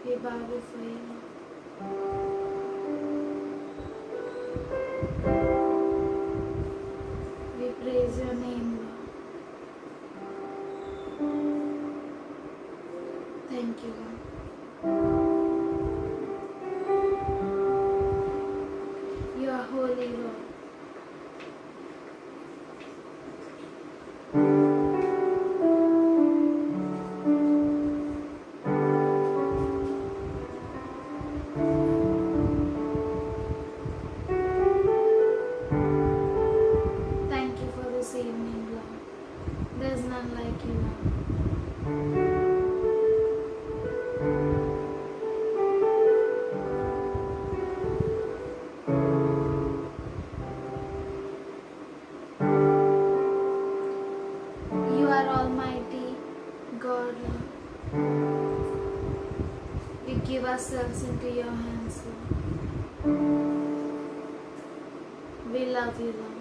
We bow before you. We praise your name, Lord. Thank you, Lord. You are holy, Lord. Thank you for this evening, Lord. There's none like you, Lord. You are Almighty God, Lord. We give ourselves into your hands, Lord. We love you, Lord.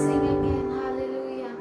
sing again. Hallelujah.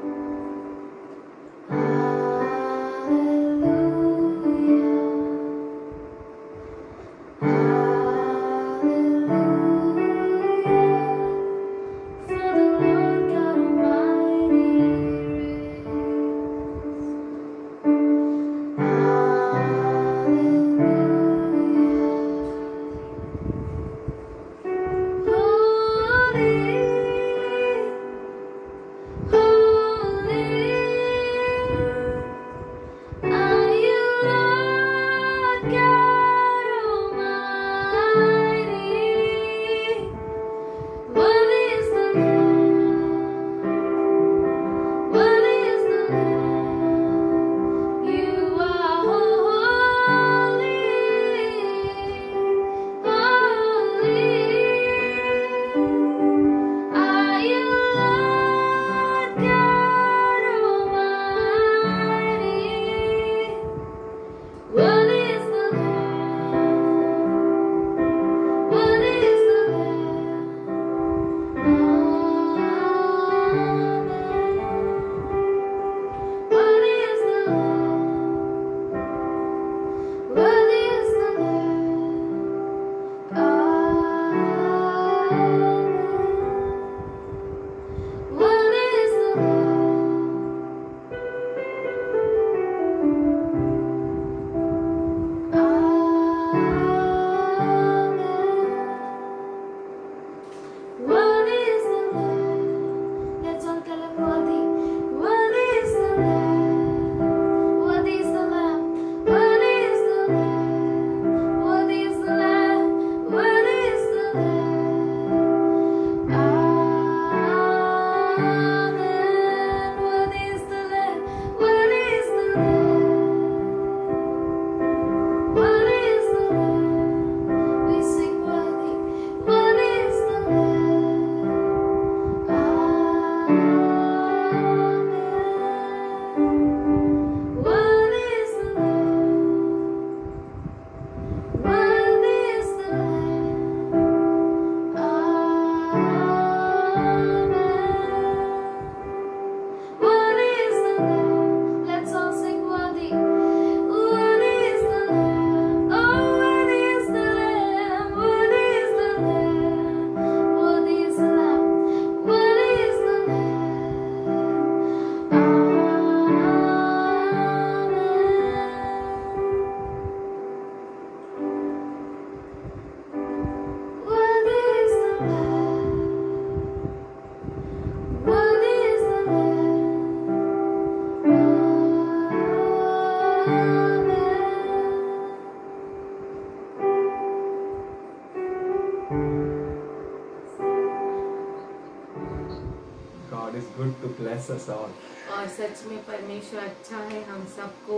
bless us all. और सच में परमेश्वर अच्छा है हम सबको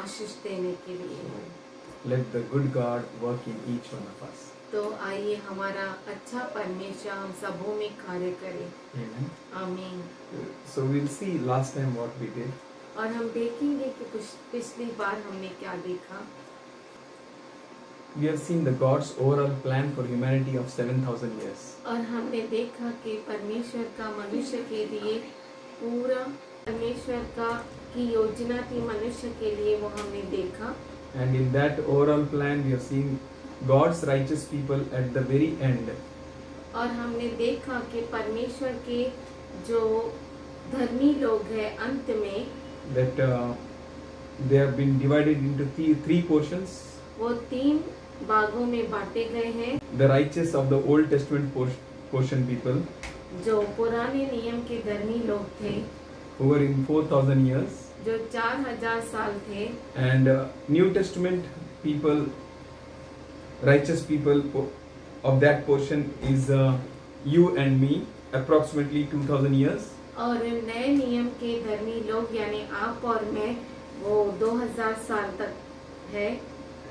आशीष देने के लिए. Let the good God work in each one of us. तो आइए हमारा अच्छा परमेश्वर हम सबों में कार्य करे. Amen. आमीन. So we'll see last time what we did. और हम देखेंगे कि कुछ पिछली बार हमने क्या देखा. We have seen the God's overall plan for humanity of 7,000 years. और हमने देखा कि परमेश्वर का मनुष्य के लिए पूरा परमेश्वर का की योजना थी मनुष्य के लिए वो हमने देखा. And in that overall plan we have seen God's righteous people at the very end. और हमने देखा कि परमेश्वर के जो धर्मी लोग हैं अंत में that they have been divided into three portions. वो 3 भागों में बांटे गए हैं. The righteous of the Old Testament portion people, जो पुराने नियम के धर्मी लोग थे, who were in 4,000 years, जो 4000 साल थे, and New Testament people, righteous people of that portion is you and me, approximately 2,000 years. और नए नियम के धर्मी लोग यानी आप और मैं वो 2000 साल तक है.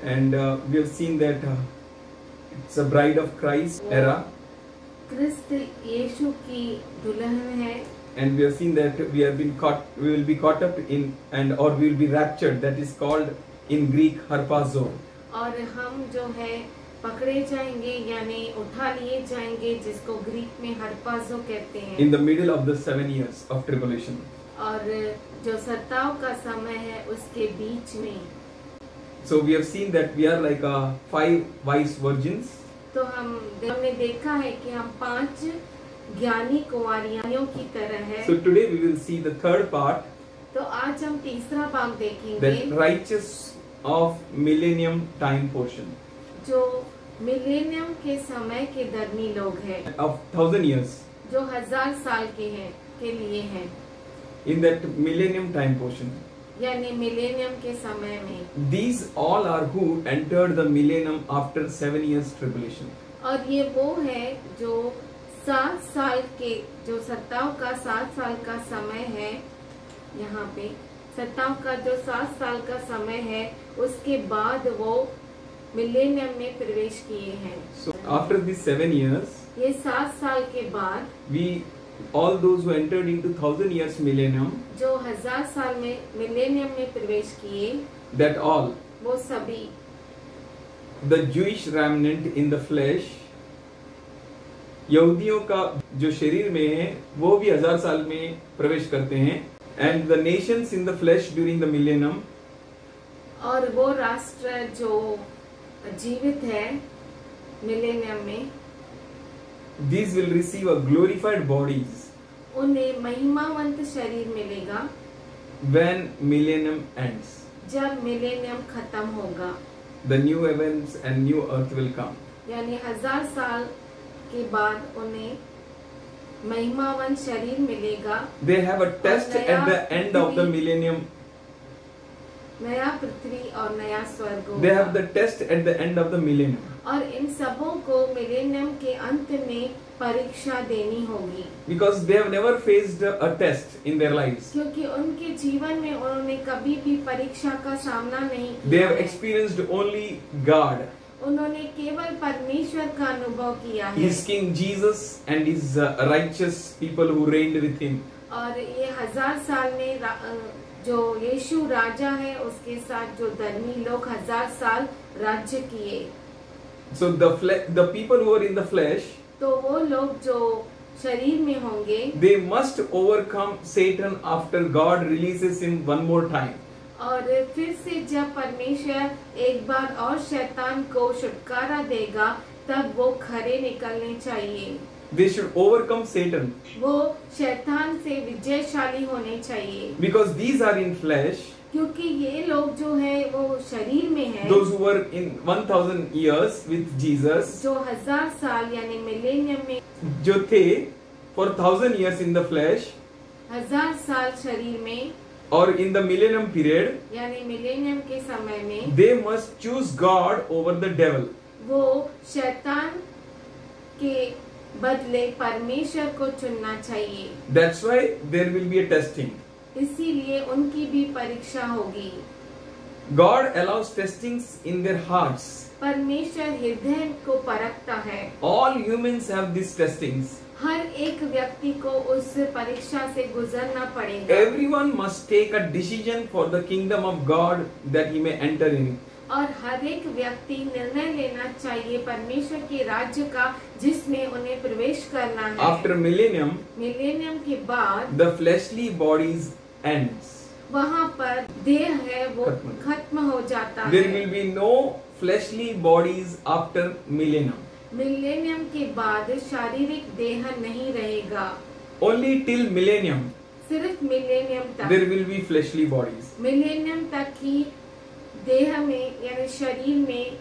And we have seen that it's a bride of Christ era. क्रिस्त यीशु की दुल्हन है. And we have seen that we will be caught up in or we will be raptured. That is called in Greek harpazo. और हम जो है पकड़े जाएंगे यानी उठा लिए जाएंगे, जिसको ग्रीक में हरपाजो कहते हैं। in the middle of the 7 years of tribulation. और जो सताव का समय है उसके बीच में। So we have seen that we are like 5 wise virgins. तो हमने देखा है कि हम 5 ज्ञानी कुंवारियों की तरह है। So today we will see the third part, तो आज हम तीसरा भाग देखेंगे, that righteous of millennium time portion जो मिलेनियम के समय के धर्मी लोग हैं, of 1000 years. जो 1000 साल के लिए हैं, In that millennium time portion, यानी मिलेनियम के समय में। these all are who entered the millennium after 7 years tribulation. और ये वो है जो 7 साल के, जो सताव का 7 साल का समय है, यहाँ पे सताव का जो 7 साल का समय है, उसके बाद वो मिलेनियम में प्रवेश किए हैं। So after these 7 years, ये 7 साल के बाद we all those who entered into 1000 years millennium, जो 1000 साल में मिलेनियम में प्रवेश किए, that all वो सभी the Jewish remnant in the flesh, यहूदियों का जो शरीर में है वो भी 1000 साल में प्रवेश करते हैं, and the nations in the flesh during the millennium, और वो राष्ट्र जो जीवित है मिलेनियम में, these will receive a glorified bodies उन्हें महिमावंत शरीर मिलेगा when millennium ends. जब मिलेनियम खत्म होगा, The new heavens and new earth will come. यानी 1000 साल के बाद उन्हें महिमावंत शरीर मिलेगा। They have a test at the end of the millennium. नया पृथ्वी और नया स्वर्ग होगा। They have the test at the end of the millennium. और इन सबों को मिलेनियम के अंत में परीक्षा देनी होगी, Because they have never faced a test in their lives. क्योंकि उनके जीवन में उन्होंने कभी भी परीक्षा का सामना नहीं They किया have है। experienced only God, उन्होंने केवल परमेश्वर का अनुभव किया है His King Jesus and His righteous people who reigned with Him. और ये 1000 साल में जो यीशु राजा है उसके साथ जो धर्मी लोग 1000 साल राज्य किए। So the people who are in the flesh, तो वो लोग जो शरीर में होंगे, they must overcome Satan after God releases him one more time. और फिर से जब परमेश्वर एक बार और शैतान को छुटकारा देगा तब वो खरे निकलने चाहिए। They should overcome Satan वो शैतान से विजयशाली होने चाहिए, because these are in flesh. क्योंकि ये लोग जो है वो शरीर में है। Those who were in 1000 years with Jesus, जो 1000 साल यानी मिलेनियम में जो थे for 1000 years in the flesh, 1000 साल शरीर में, or in the millennium period, यानी मिलेनियम के समय में they must choose God over the devil. वो शैतान के बदले परमेश्वर को चुनना चाहिए। That's why there will be a testing. इसीलिए उनकी भी परीक्षा होगी। God allows testings in their hearts. परमेश्वर हृदय को परखता है। All humans have these testings. हर एक व्यक्ति को उस परीक्षा से गुजरना पड़ेगा। Everyone must take a decision for the kingdom of God that he may enter in. और हर एक व्यक्ति निर्णय लेना चाहिए परमेश्वर के राज्य का जिसमें उन्हें प्रवेश करना है। After millennium, मिलेनियम के बाद the fleshly bodies ends. वहाँ पर देह है वो खत्म हो जाता There है। will be no fleshly bodies after millennium. Millennium के बाद शारीरिक देह नहीं रहेगा। Only till millennium सिर्फ मिलेनियम तक, there will be fleshly bodies. Millennium तक ही देह में यानी शरीर में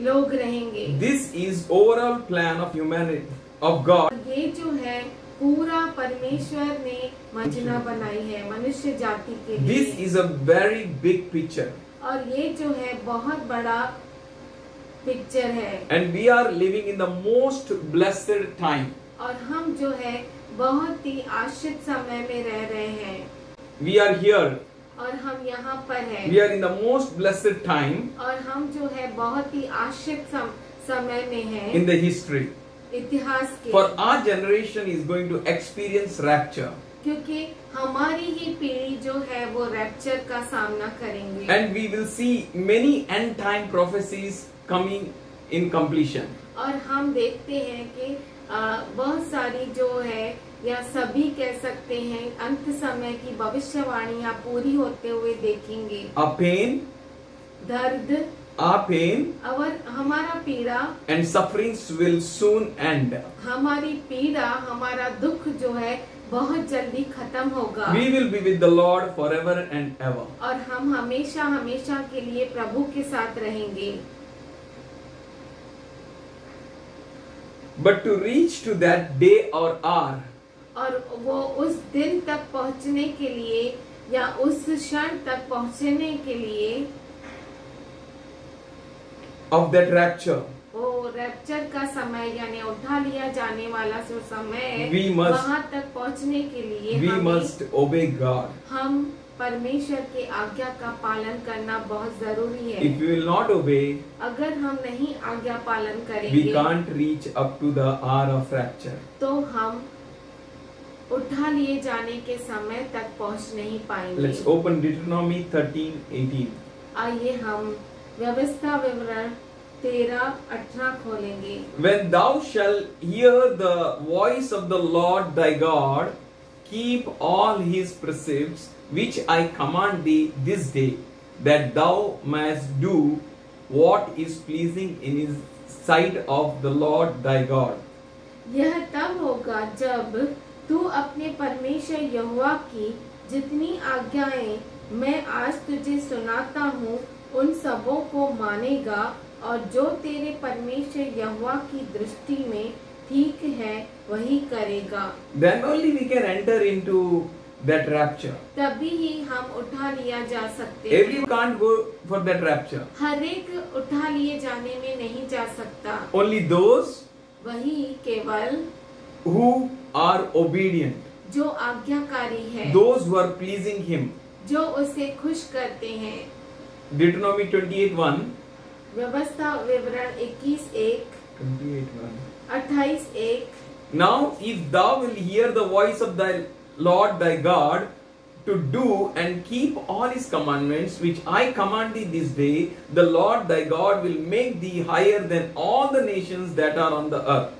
लोग रहेंगे। This is overall plan of humanity of God. ये जो है पूरा परमेश्वर ने योजना बनाई है मनुष्य जाति के लिए। This is a very big picture. और ये जो है बहुत बड़ा पिक्चर है। And we are living in the most blessed time. और हम जो है बहुत ही आश्रित समय में रह रहे हैं। We are here. और हम यहाँ पर हैं। We are in the most blessed time और हम जो है बहुत ही आश्रित समय में हैं। in the history. इतिहास के। For our generation is going to experience rapture. क्योंकि हमारी ही पीढ़ी जो है वो रैप्चर का सामना करेंगे। And we will see many end time prophecies coming in completion. और हम देखते हैं कि बहुत सारी जो है या सभी कह सकते हैं अंत समय की भविष्यवाणियां पूरी होते हुए देखेंगे। A pain, दर्द, our pain और हमारा पीड़ा, and sufferings will soon end. हमारी पीड़ा, हमारा दुख जो है बहुत जल्दी खत्म होगा। We will be with the Lord forever and ever. और हम हमेशा हमेशा के लिए प्रभु के साथ रहेंगे। But to reach to that day or hour, और वो उस दिन तक पहुंचने के लिए या उस क्षण तक पहुंचने के लिए of that rapture, वो रैप्चर का समय यानी उठा लिया जाने वाला जो समय है, We must- वहाँ तक पहुंचने के लिए we must obey God. हम परमेश्वर के आज्ञा का पालन करना बहुत जरूरी है। If we will not obey, अगर हम नहीं आज्ञा पालन we करेंगे can't reach up to the hour of rapture. तो हम उठा लिए जाने के समय तक पहुंच नहीं पाएंगे। Let's open Deuteronomy 13:18. आइए हम व्यवस्था विवरण 13-18 खोलेंगे। When thou shalt hear the voice of the Lord thy God, keep all his precepts which I command thee this day, that thou mayest do what is pleasing in his sight of the Lord thy God. यह तब होगा जब तू अपने परमेश्वर यहोवा की जितनी आज्ञाएं मैं आज तुझे सुनाता हूँ उन सबों को मानेगा और जो तेरे परमेश्वर यहोवा की दृष्टि में ठीक है वही करेगा। Then only we can enter into that rapture. तभी ही हम उठा लिया जा सकते हैं। Everyone can't go for that rapture. हर एक उठा लिए जाने में नहीं जा सकता। Only those वही केवल who are obedient, जो आज्ञाकारी है, those who are pleasing him. जो उसे खुश करते हैं। Deuteronomy 28:1. व्यवस्था विवरण 21:1, 28:1. 28:1। Now if thou will hear the voice of thy Lord thy God, to do and keep all his commandments which I command thee this day, the Lord thy God will make thee higher than all the nations that are on the earth.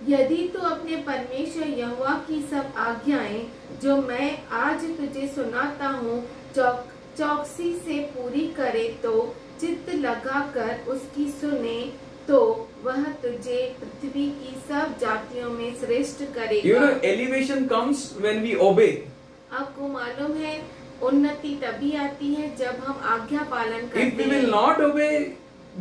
यदि तू अपने परमेश्वर यहोवा की सब आज्ञाएं जो मैं आज तुझे सुनाता हूँ चौकसी से पूरी करे तो चित्त लगाकर उसकी सुने तो वह तुझे पृथ्वी की सब जातियों में श्रेष्ठ करेगा। You know, elevation comes when we obey. आपको मालूम है उन्नति तभी आती है जब हम आज्ञा पालन If करते we will हैं। not obey,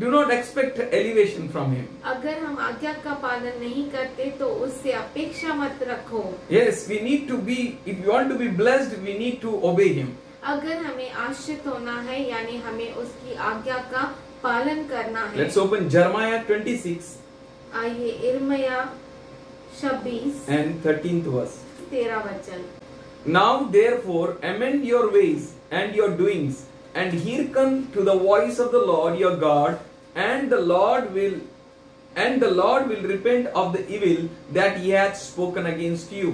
do not expect elevation from him. अगर हम आज्ञा का पालन नहीं करते तो उससे अपेक्षा मत रखो। Yes, we need to be, if you want to be blessed, we need to obey him. अगर हमें आश्रित होना है यानी हमें उसकी आज्ञा का पालन करना है। Let's open Jeremiah 26 आइए इर्मया 26 and 13th verse. 13 वचन। Now therefore amend your ways and your doings, and hearken to the voice of the Lord your God, and the Lord will repent of the evil that he hath spoken against you.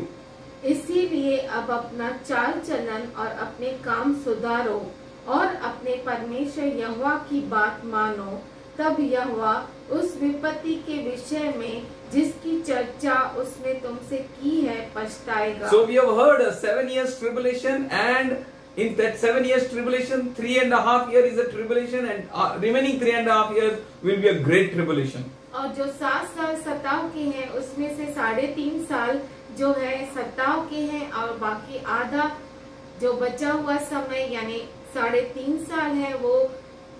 इसीलिए अब अपना चाल चलन और अपने काम सुधारो और अपने परमेश्वर यहोवा की बात मानो, तब यहोवा उस विपत्ति के विषय में जिसकी चर्चा उसने तुमसे की है पछताएगा। So we have heard a 7 years tribulation, and in that 7 years tribulation, 3.5 years is a tribulation, and remaining 3.5 years will be a great tribulation. और जो 7 साल सताव के हैं उसमें से 3.5 साल जो है सताव के हैं और बाकी आधा जो बचा हुआ समय यानी 3.5 साल है वो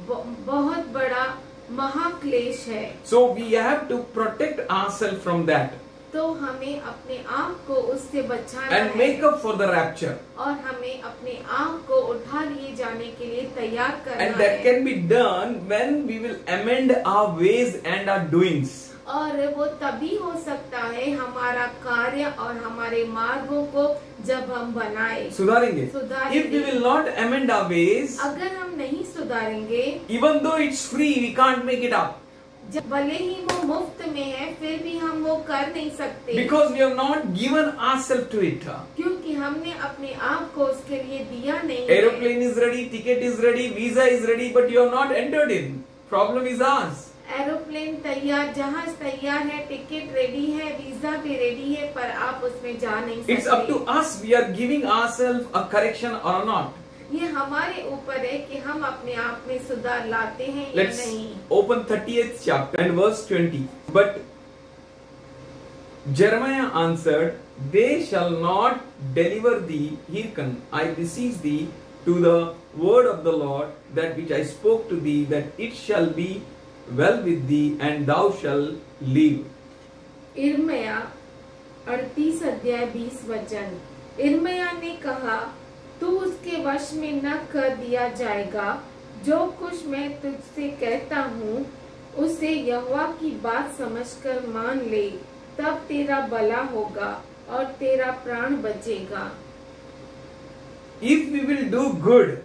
बहुत बड़ा महाक्लेश है। So we have to protect ourselves from that तो हमें अपने आप को उससे बचाना and है make up for the rapture. और हमें अपने आप को उठा लिए जाने के लिए तैयार करना And that है। can be done when we will amend our ways and our doings. और वो तभी हो सकता है हमारा कार्य और हमारे मार्गों को जब हम बनाए सुधारेंगे. सुधारेंगे। If we will not amend our ways, अगर हम नहीं सुधारेंगे, even though it's free, we can't make it up. जब भले ही वो मुफ्त में है फिर भी हम वो कर नहीं सकते Because we have not given ourselves to it. क्योंकि हमने अपने आप को उसके लिए दिया नहीं है। Aeroplane is ready, ticket is ready, visa is ready, but you have not entered in. Problem is ours. Aeroplane तैयार, जहाज तैयार है, टिकट रेडी है, वीजा भी रेडी है, पर आप उसमें जा नहीं सकते। It's up to us. We are giving ourselves a correction or not. ये हमारे ऊपर है कि हम अपने आप में सुधार लाते हैं या Let's नहीं। open 30th chapter and verse 20. But Jeremiah answered, They shall not deliver thee, hearken, I beseech thee, to the word of the Lord, that which I spoke to thee, that it shall be well with thee, and thou shalt live. इर्मया 38 अध्याय 20 वचन। इर्मया ने कहा, तू उसके वश में न कर दिया जाएगा, जो कुछ मैं तुझसे कहता हूँ उसे यहोवा की बात समझकर मान ले, तब तेरा भला होगा और तेरा प्राण बचेगा। If we will do good,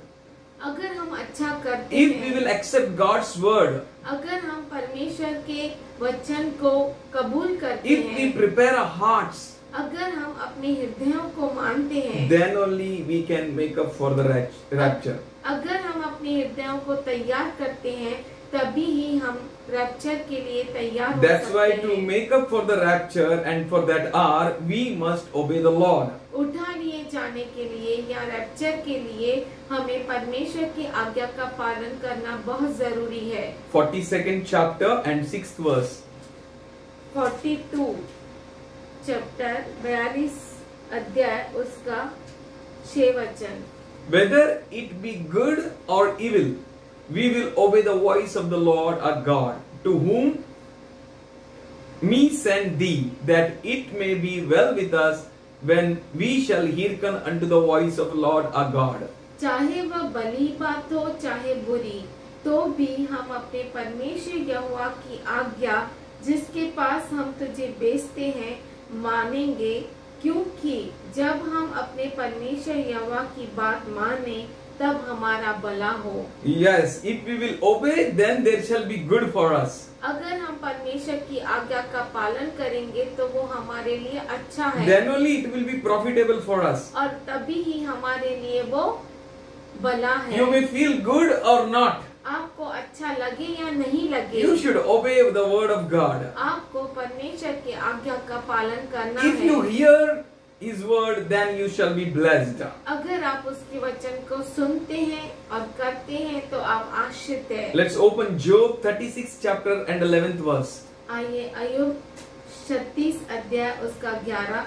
अगर हम अच्छा करते if we हैं, will accept God's word, अगर हम परमेश्वर के वचन को कबूल करते if we हैं, prepare our hearts, अगर हम अपने हृदयों को मानते हैं, then only we can make up for the rapture. अगर हम अपने हृदयों को तैयार करते हैं, तभी ही हम रैप्चर के लिए तैयार हो That's why सकते to हैं। make up for the rapture and for that hour, we must obey the Lord. उठा लिए जाने के लिए या रैप्चर के लिए हमें परमेश्वर की आज्ञा का पालन करना बहुत जरूरी है। 42nd chapter and 6th verse. 42 chapter 42 अध्याय उसका 6 वचन। Whether it be good or evil, we will obey the voice of the Lord our God, to whom me send thee, that it may be well with us when we shall hearken unto the voice of the Lord our God. चाहे वह भली बात हो चाहे बुरी, तो भी हम अपने परमेश्वर यहोवा की आज्ञा जिसके पास हम तुझे भेजते हैं मानेंगे, क्योंकि जब हम अपने परमेश्वर यहोवा की बात माने तब हमारा भला हो। Yes, if we will obey, then there shall be good for us. अगर हम परमेश्वर की आज्ञा का पालन करेंगे तो वो हमारे लिए अच्छा है, Then only it will be profitable for us. और तभी ही हमारे लिए वो भला है। You may feel good or not. आपको अच्छा लगे या नहीं लगे, You should obey the word of God. आपको परमेश्वर की आज्ञा का पालन करना If you है। hear His word, then you shall be blessed. अगर आप उसके वचन को सुनते हैं और करते हैं तो आप आशीषित हैं। Let's open Job 36 chapter and 11th verse. आइए अय्यूब 36 अध्याय उसका 11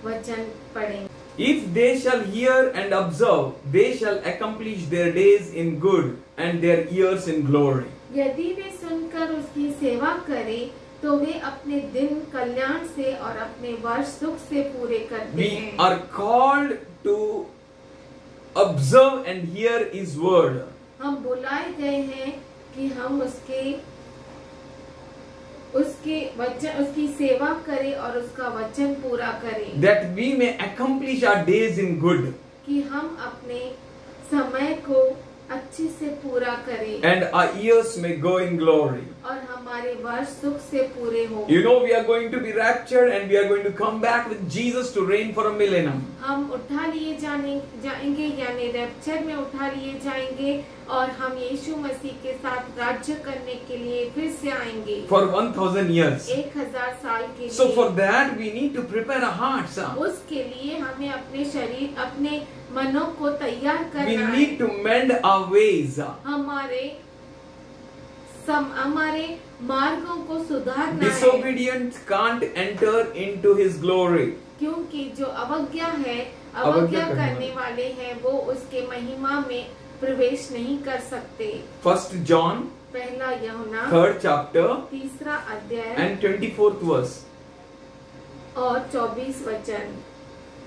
वचन पढ़ेंगे। If they shall hear and observe, they shall accomplish their days in good and their years in glory. यदि वे सुनकर उसकी सेवा करें तो वे अपने दिन कल्याण से और अपने वर्ष सुख से पूरे करते We हैं। are called to observe and hear His word. हम बुलाए गए हैं कि हम उसके वचन, उसकी सेवा करें और उसका वचन पूरा करें, That we may accomplish our days in good कि हम अपने समय को अच्छे से पूरा करें and our years may go in glory. और हमारे वर्ष सुख से पूरे हो। You know, we are going to be raptured and we are going to come back with Jesus to reign for a millennium. हम उठा लिए जाएंगे यानी रैप्चर में उठा लिए जाएंगे और हम यीशु मसीह के साथ राज्य करने के लिए फिर से आएंगे For 1000 years. 1000 साल के लिए। So for that we need to prepare our hearts. उसके लिए हमें अपने शरीर, अपने मनों को तैयार We करना है। need to mend our ways. हमारे मार्गों को सुधारना है, Disobedient can't enter into His glory. क्योंकि जो अवज्ञा अवज्ञा करने वाले हैं वो उसके महिमा में प्रवेश नहीं कर सकते। 1 John पहला यूहन्ना 3rd chapter 3 अध्याय and 24th verse. और 24 वचन।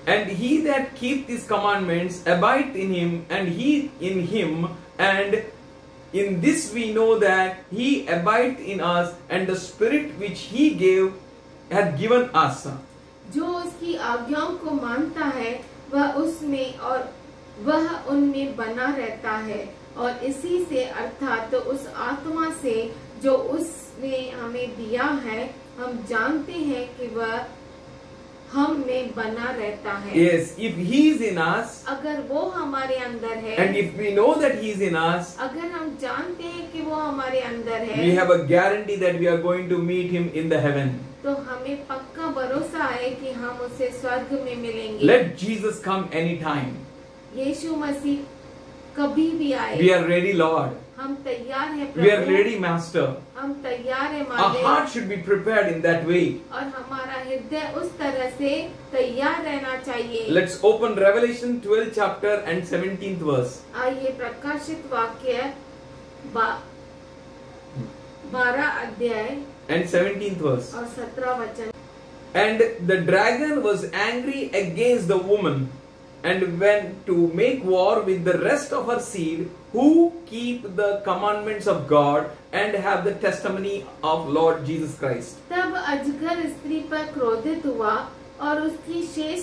And he that keep His commandments abide in Him, and He in him, and in this we know that He abideth in us, and the Spirit which He hath given us. जो उसकी आज्ञाओं को मानता है वह उसमें और वह उनमें बना रहता है, और इसी से अर्थात तो उस आत्मा से जो उसने हमें दिया है हम जानते हैं कि वह हम में बना रहता है। Yes, if He is in us, अगर वो हमारे अंदर है, and if we know that He is in us, अगर हम जानते हैं कि वो हमारे अंदर है, we have a guarantee that we are going to meet Him in the heaven. तो हमें पक्का भरोसा है कि हम उसे स्वर्ग में मिलेंगे। Let Jesus come anytime. यीशु मसीह कभी भी आए, We are ready, Lord. हम तैयार हैं We are Prabhu, ready, Master. हम तैयार हैं Our मालिक, heart should be prepared in that way. और हमारा हृदय उस तरह से तैयार रहना चाहिए। Let's open Revelation 12 chapter and 17th verse. आइए प्रकाशित वाक्य 12 अध्याय And 17th verse. और 17 वचन। And the dragon was angry against the woman and went to make war with the rest of her seed who keep the commandments of God and have the testimony of Lord Jesus Christ. तब अजगर स्त्री पर क्रोधित हुआ और उसकी शेष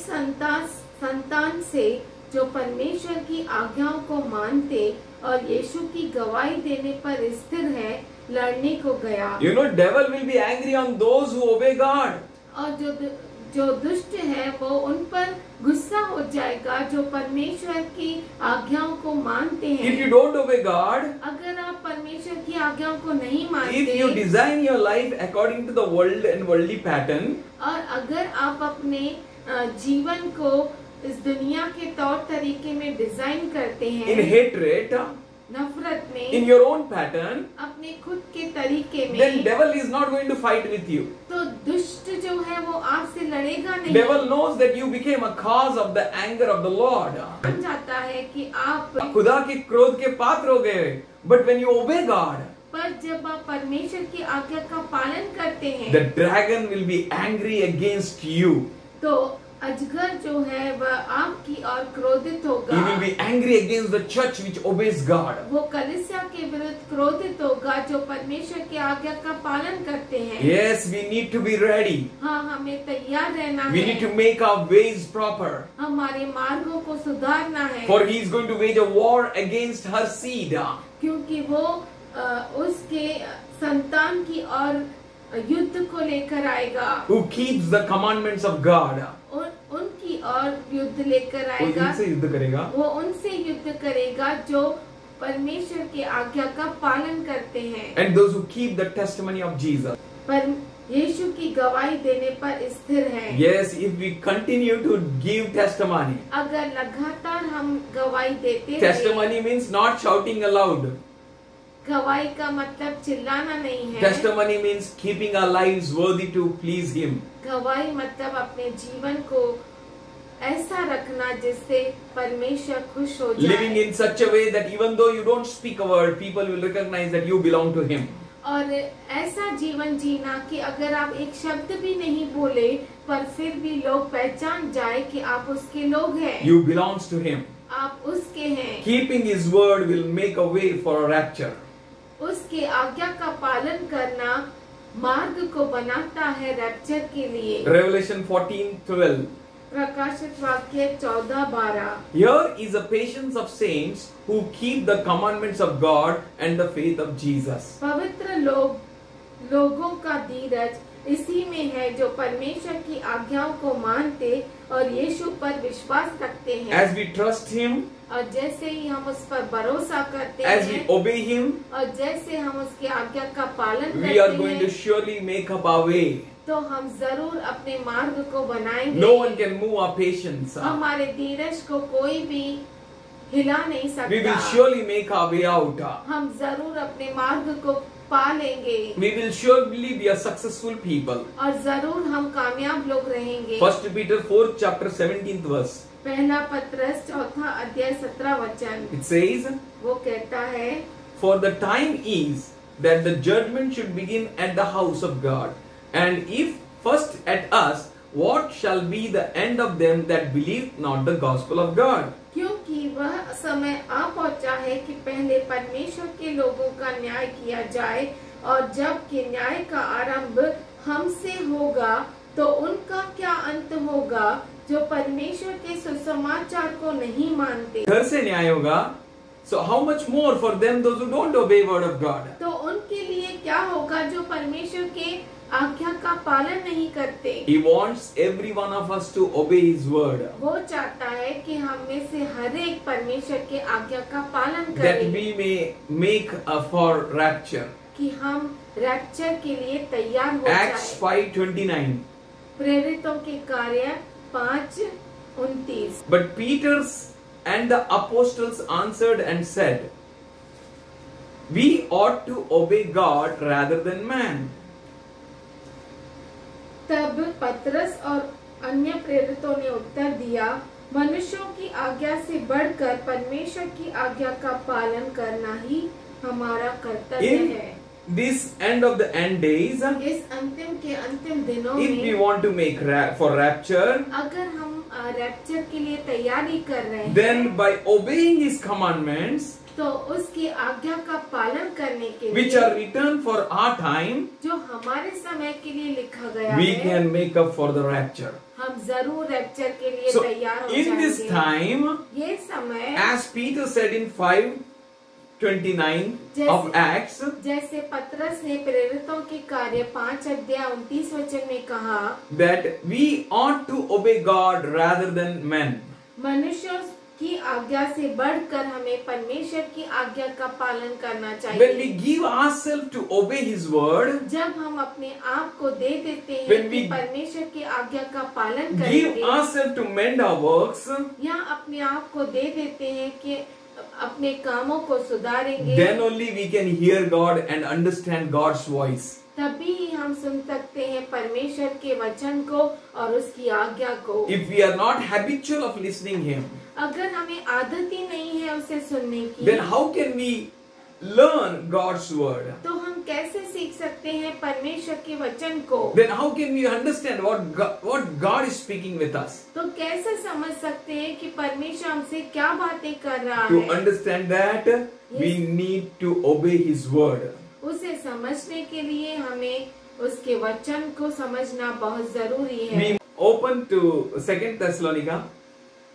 संतान से जो परमेश्वर की आज्ञाओं को मानते और यीशु की गवाही देने पर स्थिर है, लड़ने को गया। You know, devil will be angry on those who obey God. और जो दुष्ट है वो उन पर गुस्सा हो जाएगा जो परमेश्वर की आज्ञाओं को मानते हैं। If you don't obey God, अगर आप परमेश्वर की आज्ञाओं को नहीं if मानते, you design your life according to the world and worldly pattern, और अगर आप अपने जीवन को इस दुनिया के तौर तरीके में डिजाइन करते हैं, in hatred, नफरत में, in your own pattern, अपने खुद के तरीके then में, devil is not going to fight with you. तो दुष्ट जो है वो आपसे लड़ेगा नहीं। Devil knows that you became a cause of the anger of the Lord. बन जाता है कि आप, खुदा के क्रोध के पात्र हो गए, but when you obey God, पर जब आप परमेश्वर की आज्ञा का पालन करते हैं, the dragon will be angry against you. तो अजगर जो है वह आपकी ओर क्रोधित होगा। He will be angry against the church which obeys God. वो कलीसिया के विरुद्ध क्रोधित होगा जो परमेश्वर की आज्ञा का पालन करते हैं। Yes, we need to be ready. हाँ, हमें तैयार रहना We है। need to make our ways proper. हमारे मार्गों को सुधारना है। For he is going to wage a war against her seed. क्योंकि वो उसके संतान की ओर युद्ध को लेकर आएगा। Who keeps the commandments of God. उनकी ओर युद्ध लेकर वो आएगा। इनसे युद्ध करेगा. वो उनसे युद्ध करेगा जो परमेश्वर की आज्ञा का पालन करते हैं। And those who keep the testimony of Jesus. पर यीशु की गवाही देने पर स्थिर हैं। Yes, if we continue to give testimony. अगर लगातार हम गवाही देते हैं, Testimony means not shouting aloud. गवाही का मतलब चिल्लाना नहीं है। Testimony means keeping our lives worthy to please Him. गवाही मतलब अपने जीवन को ऐसा रखना जिससे परमेश्वर खुश हो जाए। Living in such a way that even though you don't speak a word, people will recognize that you belong to Him. और ऐसा जीवन जीना कि अगर आप एक शब्द भी नहीं बोले पर फिर भी लोग पहचान जाए कि आप उसके लोग हैं। You belongs to Him. आप उसके हैं। Keeping His word will make a way for a rapture. उसके आज्ञा का पालन करना मार्ग को बनाता है रैप्चर के लिए। Revelation 14:12. प्रकाशित वाक्य 14:12। Here is the patience of saints who keep the commandments of God and the faith of Jesus. पवित्र लोगों का धीरज इसी में है जो परमेश्वर की आज्ञाओं को मानते और यीशु पर विश्वास रखते हैं। As we trust Him, और जैसे ही हम उस पर भरोसा करते as we हैं obey Him, और जैसे हम उसकी आज्ञा का पालन we करते are going to हैं, surely make up our way. तो हम जरूर अपने मार्ग को बनाएंगे। No one can move our patience. हमारे धीरज को कोई भी हिला नहीं We will सकता। surely make our way out. हम जरूर अपने मार्ग को पा लेंगे We will surely be a successful people. और जरूर हम कामयाब लोग रहेंगे। 1 Peter 4th chapter 17th verse. पहला पत्रस 4 अध्याय 17 वचन, It says, वो कहता है, For the time is that the judgment should begin at the house of God. And if first at us, what shall be the end of them that believe not the gospel of God? क्योंकि वह समय आ पहुंचा है कि पहले परमेश्वर के लोगों का न्याय किया जाए और जब कि न्याय का आरंभ हमसे होगा तो उनका क्या अंत होगा जो परमेश्वर के सुसमाचार को नहीं मानते। घर से न्याय होगा, So how much more for them those who don't obey word of God? तो उनके लिए क्या होगा जो परमेश्वर के आज्ञा का पालन नहीं करते। He wants every one of us to obey His word, वो चाहता है कि हम में से हर एक परमेश्वर के आज्ञा का पालन that करें, we may make for rapture. कि हम रैप्चर के लिए तैयार हो Acts जाएं। 5:29. प्रेरितों के कार्य 5:29। But Peter and the apostles answered and said, we ought to obey God rather than man. तब पतरस और अन्य प्रेरितों ने उत्तर दिया, मनुष्यों की आज्ञा से बढ़कर परमेश्वर की आज्ञा का पालन करना ही हमारा कर्तव्य In है। this end of the end days, इस अंतिम के अंतिम दिनों if we में want to make for rapture, अगर हम रैप्चर के लिए तैयारी कर रहे then हैं, by obeying His commandments, तो उसकी आज्ञा का पालन करने के which लिए are written for our time, जो हमारे समय के लिए लिखा गया we है, can make up for the rapture. हम जरूर रैप्चर के लिए So तैयार हो in this जाएंगे। time, ये समय as Peter said in 5:29 of Acts, जैसे पतरस ने प्रेरितों के कार्य 5:29 में कहा, that we ought to obey God rather than men. मनुष्यों की आज्ञा से बढ़कर हमें परमेश्वर की आज्ञा का पालन करना When we चाहिए। give ourselves to obey His word, जब हम अपने आप को दे देते हैं When कि we परमेश्वर की आज्ञा का पालन give करेंगे, ourselves to mend our works, या अपने आप को दे देते हैं कि अपने कामों को सुधारेंगे, then only we can hear God and understand God's voice. तभी ही हम सुन सकते हैं परमेश्वर के वचन को और उसकी आज्ञा को। If we are not habitual of listening Him, अगर हमें आदत ही नहीं है उसे सुनने की, then how can we learn God's word? तो हम कैसे सीख सकते हैं परमेश्वर के वचन को? Then how can we understand what God is speaking with us? तो कैसे समझ सकते हैं कि परमेश्वर हमसे क्या बातें कर रहा To है? understand that, we need to obey His word. उसे समझने के लिए हमें उसके वचन को समझना बहुत जरूरी है। We open to 2 Thessalonica,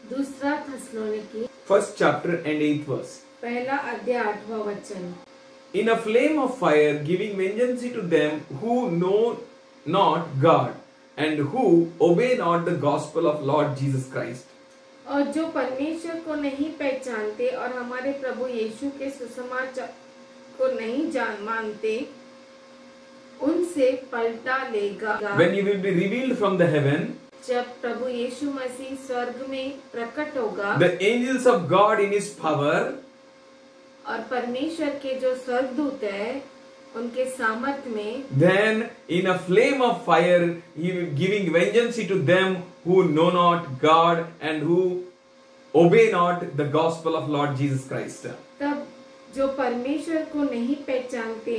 दूसरा थस्सलुनीकी 1st chapter and 8th verse. पहला अध्याय 8वां वचन। In a flame of fire, giving vengeance to them who know not God and who obey not the gospel of Lord Jesus Christ. और जो परमेश्वर को नहीं पहचानते और हमारे प्रभु यीशु के सुसमाचार को नहीं मानते, उनसे पलटा लेगा। When He will be revealed from the heaven, जब प्रभु यीशु मसीह स्वर्ग में प्रकट होगा the angels of God in His power, और परमेश्वर के जो स्वर्गदूत है उनके सामर्थ में, then in a flame of fire He will giving vengeance to them who know not God and who obey not the gospel of Lord Jesus Christ. तब जो परमेश्वर को नहीं पहचानते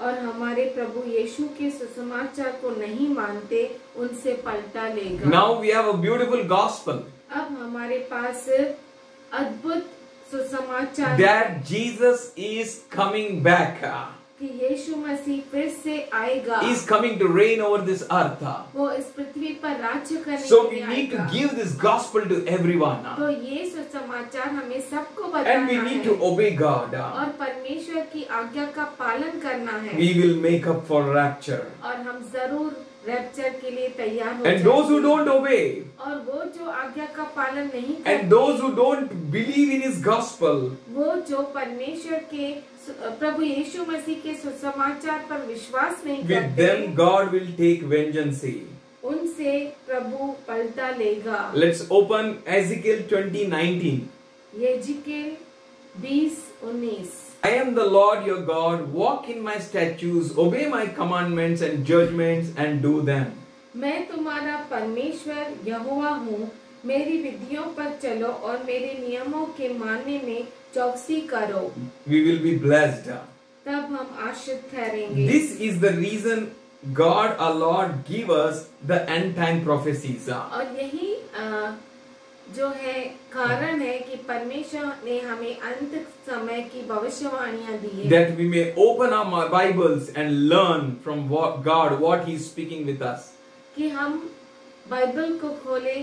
और हमारे प्रभु यीशु के सुसमाचार को नहीं मानते, उनसे पलटा लेगा। Now we have a beautiful gospel अब हमारे पास अद्भुत सुसमाचार that Jesus is coming back. कि यीशु मसीह फिर से आएगा। He is coming to reign over this earth. वो इस पृथ्वी पर राज्य करने So के we लिए need to आएगा। give this gospel to everyone. तो ये सुसमाचार हमें सबको And बताना we need है to obey God. और परमेश्वर की आज्ञा का पालन करना है, We will make up for rapture. और हम जरूर रैप्चर के लिए तैयार हो And those who जाएंगे। don't obey, और वो जो आज्ञा का पालन नहीं and करते, those who don't believe in His gospel, वो जो परमेश्वर के प्रभु यीशु मसीह के सुसमाचार पर विश्वास नहीं with करते, them God will take vengeance. उनसे प्रभु पलटा लेगा। Let's open Ezekiel 20:19. यहेजकेल 20:19। I am the Lord your God, walk in my statutes, obey my commandments and judgments and do them. मैं तुम्हारा परमेश्वर यहोवा हूँ, मेरी विधियों पर चलो और मेरे नियमों के मानने में चौकसी करो, We will be blessed. तब हम आशीष ठहरेंगे। This is the reason God our Lord give us the end time prophecies. और यही जो है कारण है कि परमेश्वर ने हमें अंत समय की भविष्यवाणियां दी है, That we may open our Bibles and learn from God what He is speaking with us. कि हम बाइबल को खोले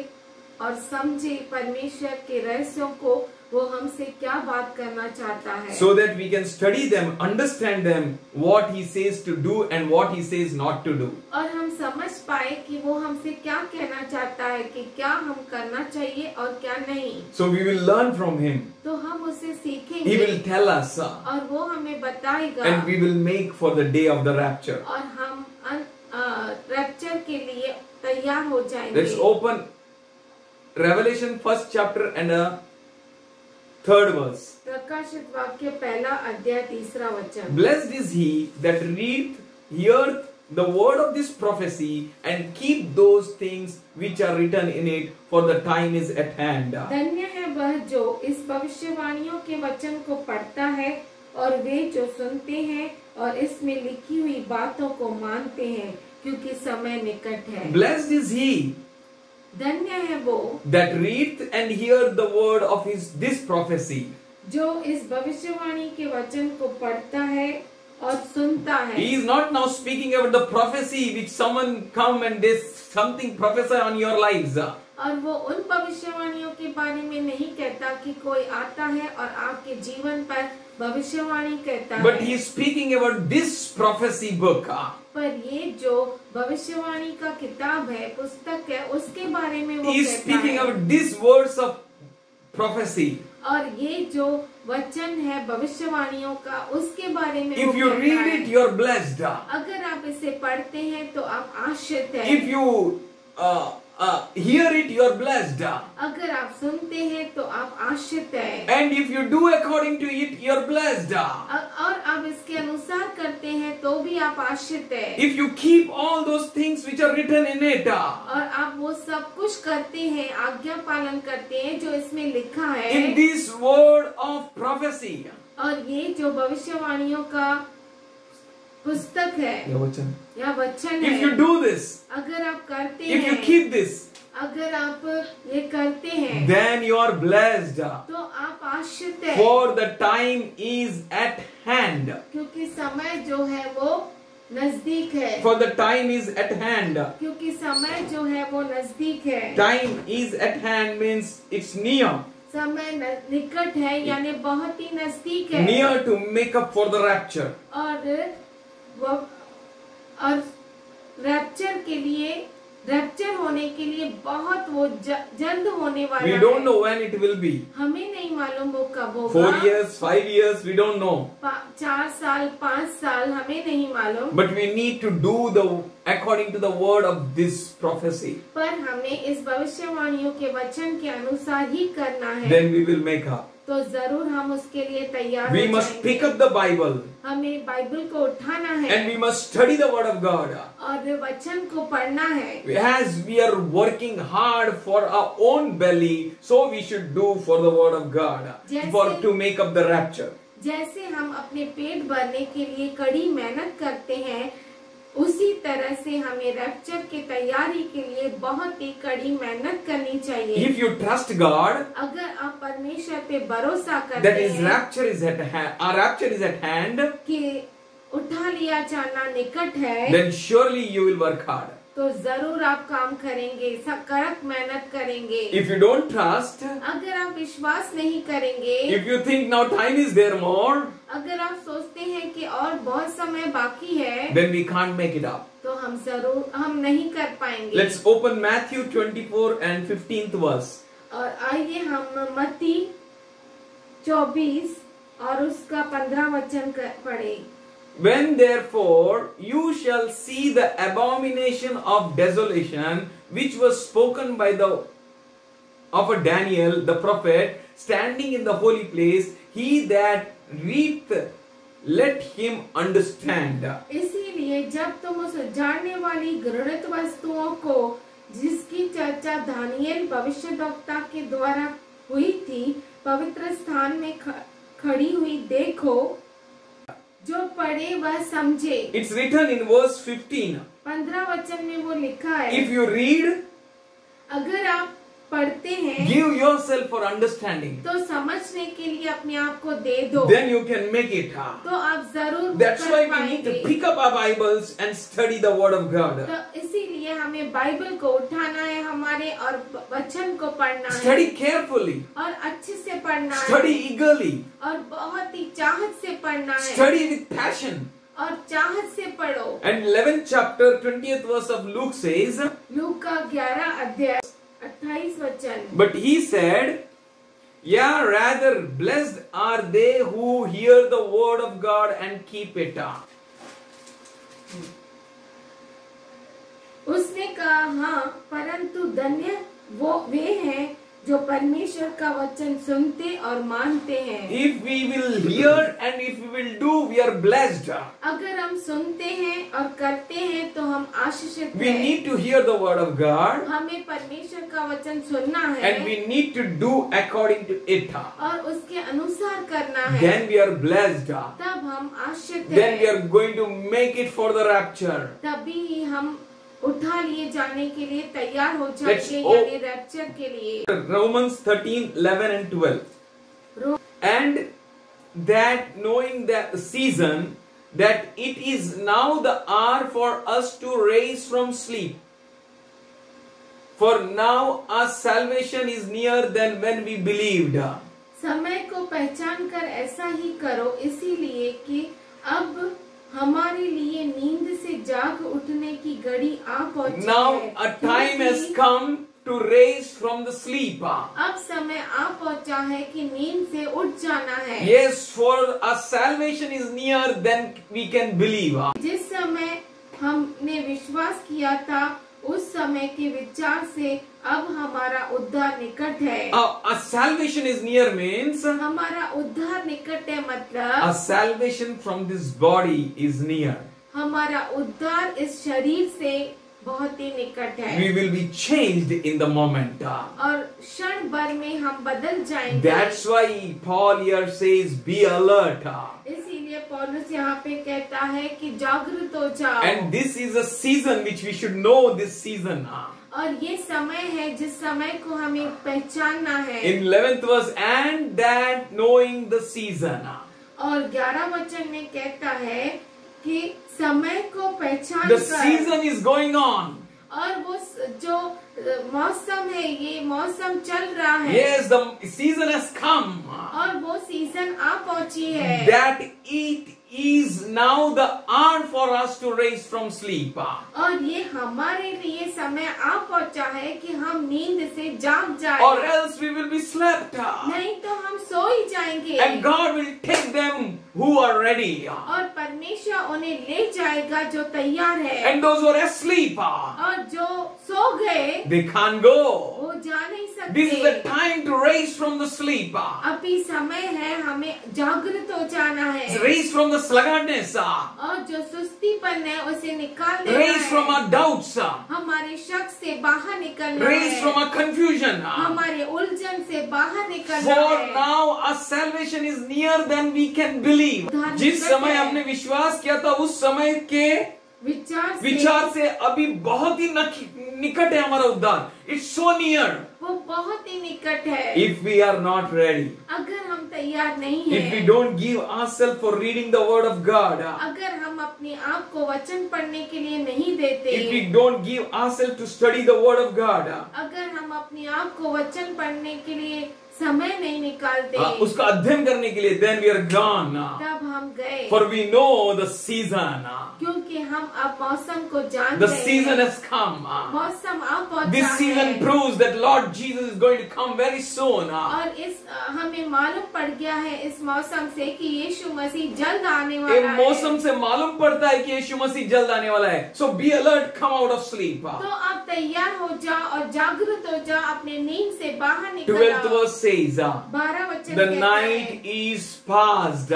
और समझे परमेश्वर के रहस्यों को, वो हमसे क्या बात करना चाहता है, so that we can study them, understand them, what he says to do and what he says not to do. और हम समझ पाए कि वो हमसे क्या कहना चाहता है, कि क्या हम करना चाहिए और क्या नहीं। So we will learn from him. तो हम उससे He सीखेंगे will tell us, और वो हमें बताएगा, and we will make for the day of the rapture. और हम रैप्चर के लिए तैयार हो जाएंगे। Let's open Revelation 1st chapter and 3rd verse. प्रकाशित वाक्य 1 अध्याय 3 वचन। Blessed is he that readeth, heareth the word of this prophecy, and keep those things which are written in it, for the time is at hand. धन्य है वह जो इस भविष्यवाणियों के वचन को पढ़ता है और वे जो सुनते हैं और इसमें लिखी हुई बातों को मानते हैं, क्योंकि समय निकट है। Blessed is he धन्य है वो that readeth and heareth the word of this prophecy. जो इस भविष्यवाणी के वचन को पढ़ता है और सुनता है। He is not now speaking about the prophecy which someone come and they something prophesy on your lives. और वो उन भविष्यवाणियों के बारे में नहीं कहता कि कोई आता है और आपके जीवन पर भविष्यवाणी कहता But है, he is speaking about this prophecy book. पर ये जो भविष्यवाणी का किताब है, पुस्तक है, उसके बारे में वो He is कहता speaking है। about these words of prophecy. और ये जो वचन है भविष्यवाणियों का, उसके बारे में वो If you कहता read है। it, you are blessed. अगर आप इसे पढ़ते हैं तो आप आशीषित हैं। If you hear it, you are blessed. अगर आप सुनते हैं तो आप आशीषित हैं। And if you do according to it, you are blessed. और आप इसके अनुसार करते हैं तो भी आप आशीषित हैं। If you keep all those things which are written in it, और आप वो सब कुछ करते हैं, आज्ञा पालन करते हैं जो इसमें लिखा है। in this word of prophecy, और ये जो भविष्यवाणियों का पुस्तक है या वचन if you है, do this, अगर आप करते if you हैं, keep this, अगर आप ये करते हैं, then you are blessed. तो आप आशीषित हैं, For the time is at hand. क्योंकि समय जो है वो नजदीक है। For the time is at hand. क्योंकि समय जो है वो नजदीक है। Time is at hand means it's near. समय निकट है, यानी बहुत ही नजदीक है। Near to make up for the rapture. और रैप्चर के लिए, रैप्चर होने के लिए बहुत वो जल्द होने वाला We है। don't know when it will be. हमें नहीं मालूम वो कब होगा। 4 years, 5 years, we don't know. 4 साल, 5 साल, हमें नहीं मालूम। But we need to do according to the word of this prophecy. पर हमें इस भविष्यवाणियों के वचन के अनुसार ही करना है। Then we will make up. तो जरूर हम उसके लिए तैयार We हो must जाएंगे। pick up the Bible हमें बाइबल को उठाना है and we must study the word of God. और वचन को पढ़ना है। As we are working hard for our own belly, so we should do for the word of God, to make up the rapture. जैसे हम अपने पेट भरने के लिए कड़ी मेहनत करते हैं, उसी तरह से हमें रैप्चर की तैयारी के लिए बहुत ही कड़ी मेहनत करनी चाहिए। If you trust God, अगर आप परमेश्वर पे भरोसा करते that is हैं rapture is at hand, our rapture is at hand, कि उठा लिया जाना निकट है, then surely you will work hard. तो जरूर आप काम करेंगे, कड़क मेहनत करेंगे। If you don't trust, अगर आप विश्वास नहीं करेंगे, if you think now time is there more, अगर आप सोचते हैं कि और बहुत समय बाकी है, then we can't make it up. तो हम नहीं कर पाएंगे। Let's open Matthew 24 and 15th verse. और आइए हम मत्ती 24 और उसका 15 वचन पढ़े। When therefore you shall see the abomination of desolation, which was spoken by of Daniel the prophet, standing in the holy place, he that readeth, let him understand. इसीलिए जब तुम उस जानने वाली घृणित वस्तुओं को, जिसकी चर्चा दानियेल भविष्यद्वक्ता के द्वारा हुई थी, पवित्र स्थान में खड़ी हुई देखो, जो पढ़े वह समझे। It's written in verse 15. 15 वचन में वो लिखा है, If you read, अगर आप पढ़ते हैं give yourself for understanding. तो समझने के लिए अपने आप को दे दो, Then you can make it. तो आप जरूर That's कर why we need to पाएंगे। pick up our Bibles and study the Word of God. तो इसीलिए हमें बाइबल को उठाना है हमारे और वचन को पढ़ना है Study carefully. और अच्छे से पढ़ना है Study eagerly. और बहुत ही चाहत से पढ़ना है Study with passion. और चाहत से पढ़ो। And 11th chapter 20th verse of Luke says, look का 11 अध्याय 28 वचन। but he said, yeah, rather blessed are they who hear the word of God and keep it. उसने कहा हाँ, परंतु धन्य वे हैं जो परमेश्वर का वचन सुनते और मानते हैं। If we will hear and if we will do, we are blessed. अगर हम सुनते हैं और करते हैं तो हम आशीषित We हैं। need to hear the word of God हमें परमेश्वर का वचन सुनना है and we need to do according to it. और उसके अनुसार करना है। Then we are blessed. तब हम आशीषित Then we हैं। are going to make it for the rapture. तभी हम उठा लिए जाने के लिए तैयार हो Let's जाएंगे, o- यानी रैप्चर के लिए। Romans 13, 11 and 12. And that knowing the season, that it is now the hour for us to rise from sleep. For now our salvation is nearer than when we believed. समय को पहचान कर ऐसा ही करो, इसीलिए कि अब हमारे लिए नींद से जाग उठने की घड़ी आ पहुंची Now है। a time has क्योंकि come to rise from the sleep. अब समय आ पहुंचा है कि नींद से उठ जाना है। Yes, for our salvation is near than we can believe. जिस समय हमने विश्वास किया था उस समय के विचार से अब हमारा उद्धार निकट है। A salvation is near means हमारा उद्धार निकट है a मतलब salvation from this body is near. हमारा उद्धार इस शरीर से बहुत ही निकट है We will be changed in the moment. और क्षण भर में हम बदल जाएंगे। That's why Paul here says, be alert. इसीलिए पौलुस यहाँ पे कहता है कि जागरूक हो जाओ। And this is a season which we should know this season. और ये समय है जिस समय को हमें पहचानना है। In 11th verse, and that knowing the season. और 11 वचन में कहता है कि समय को पहचान The कर season is going on. और वो जो मौसम है ये मौसम चल रहा है। Yes, the season has come. और वो सीजन आ पहुंची है। That it is now the hour for us to rise from sleep. और ये हमारे लिए समय आ पहुंचा है कि हम नींद से जाग जाए। Or else we will be slept. नहीं तो हम सो ही जाएंगे। And God will take them who are ready. और परमेश्वर उन्हें ले जाएगा जो तैयार है। And those who are asleep, और जो सो गए they can't go. वो जा नहीं This is the सकते। time to rise from the sleep. अभी समय है हमें जागृत हो जाना है। Rise from the sluggardness. और जो सुस्तीपन है उसे निकाल देना Rise है। from our doubts. हमारे शक से बाहर निकलना Rise है। from our confusion. हमारे उलझन से बाहर निकलना For है। now our salvation is nearer than we can believe. जिस समय हमने विश्वास किया था उस समय के विचार से अभी बहुत ही निकट है हमारा उद्धार. It's so near. वो बहुत ही निकट है। If we are not ready, अगर हम तैयार नहीं if we हैं, don't give ourselves for reading the word of God, अगर हम अपने आप को वचन पढ़ने के लिए नहीं देते, if we don't give ourselves to study the word of God, अगर हम अपने आप को वचन पढ़ने के लिए समय नहीं निकालते, उसका अध्ययन करने के लिए, then we are gone. तब हम गए। For we know the season. क्योंकि हम अब मौसम को जानते The season has come. मौसम अब पहुंचा This है। season proves that Lord Jesus is going to come very soon. और इस हमें मालूम पड़ गया है इस मौसम से कि यीशु मसीह जल्द आने ये वाला है। मौसम से मालूम पड़ता है कि यीशु मसीह जल्द आने वाला है. So be alert, come out of sleep. तो आप तैयार हो जाओ और जागरूक हो जाओ, अपने नींद से बाहर निकल 12th आओ। verse says, 12 वचन the कहता night है, is past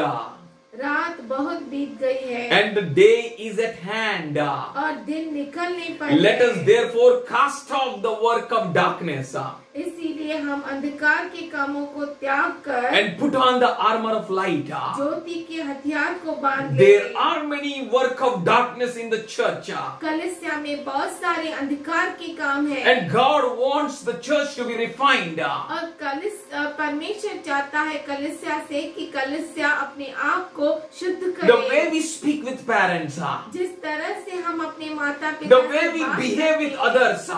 रात बहुत बीत गई है and the day is at hand. और दिन निकलने पर Let है। us therefore cast off the work of darkness. इसीलिए हम अंधकार के कामों को त्याग कर and put on the armor of light. ज्योति के हथियार को बांध There लें। are many work of darkness in the church. कलीसिया में बहुत सारे अंधकार के काम हैं And God wants the church to be refined. और परमेश्वर चाहता है कलीसिया से कि कलीसिया अपने आप को शुद्ध The way करे। we speak with parents, जिस तरह से हम अपने माता पिता the way we behave with others,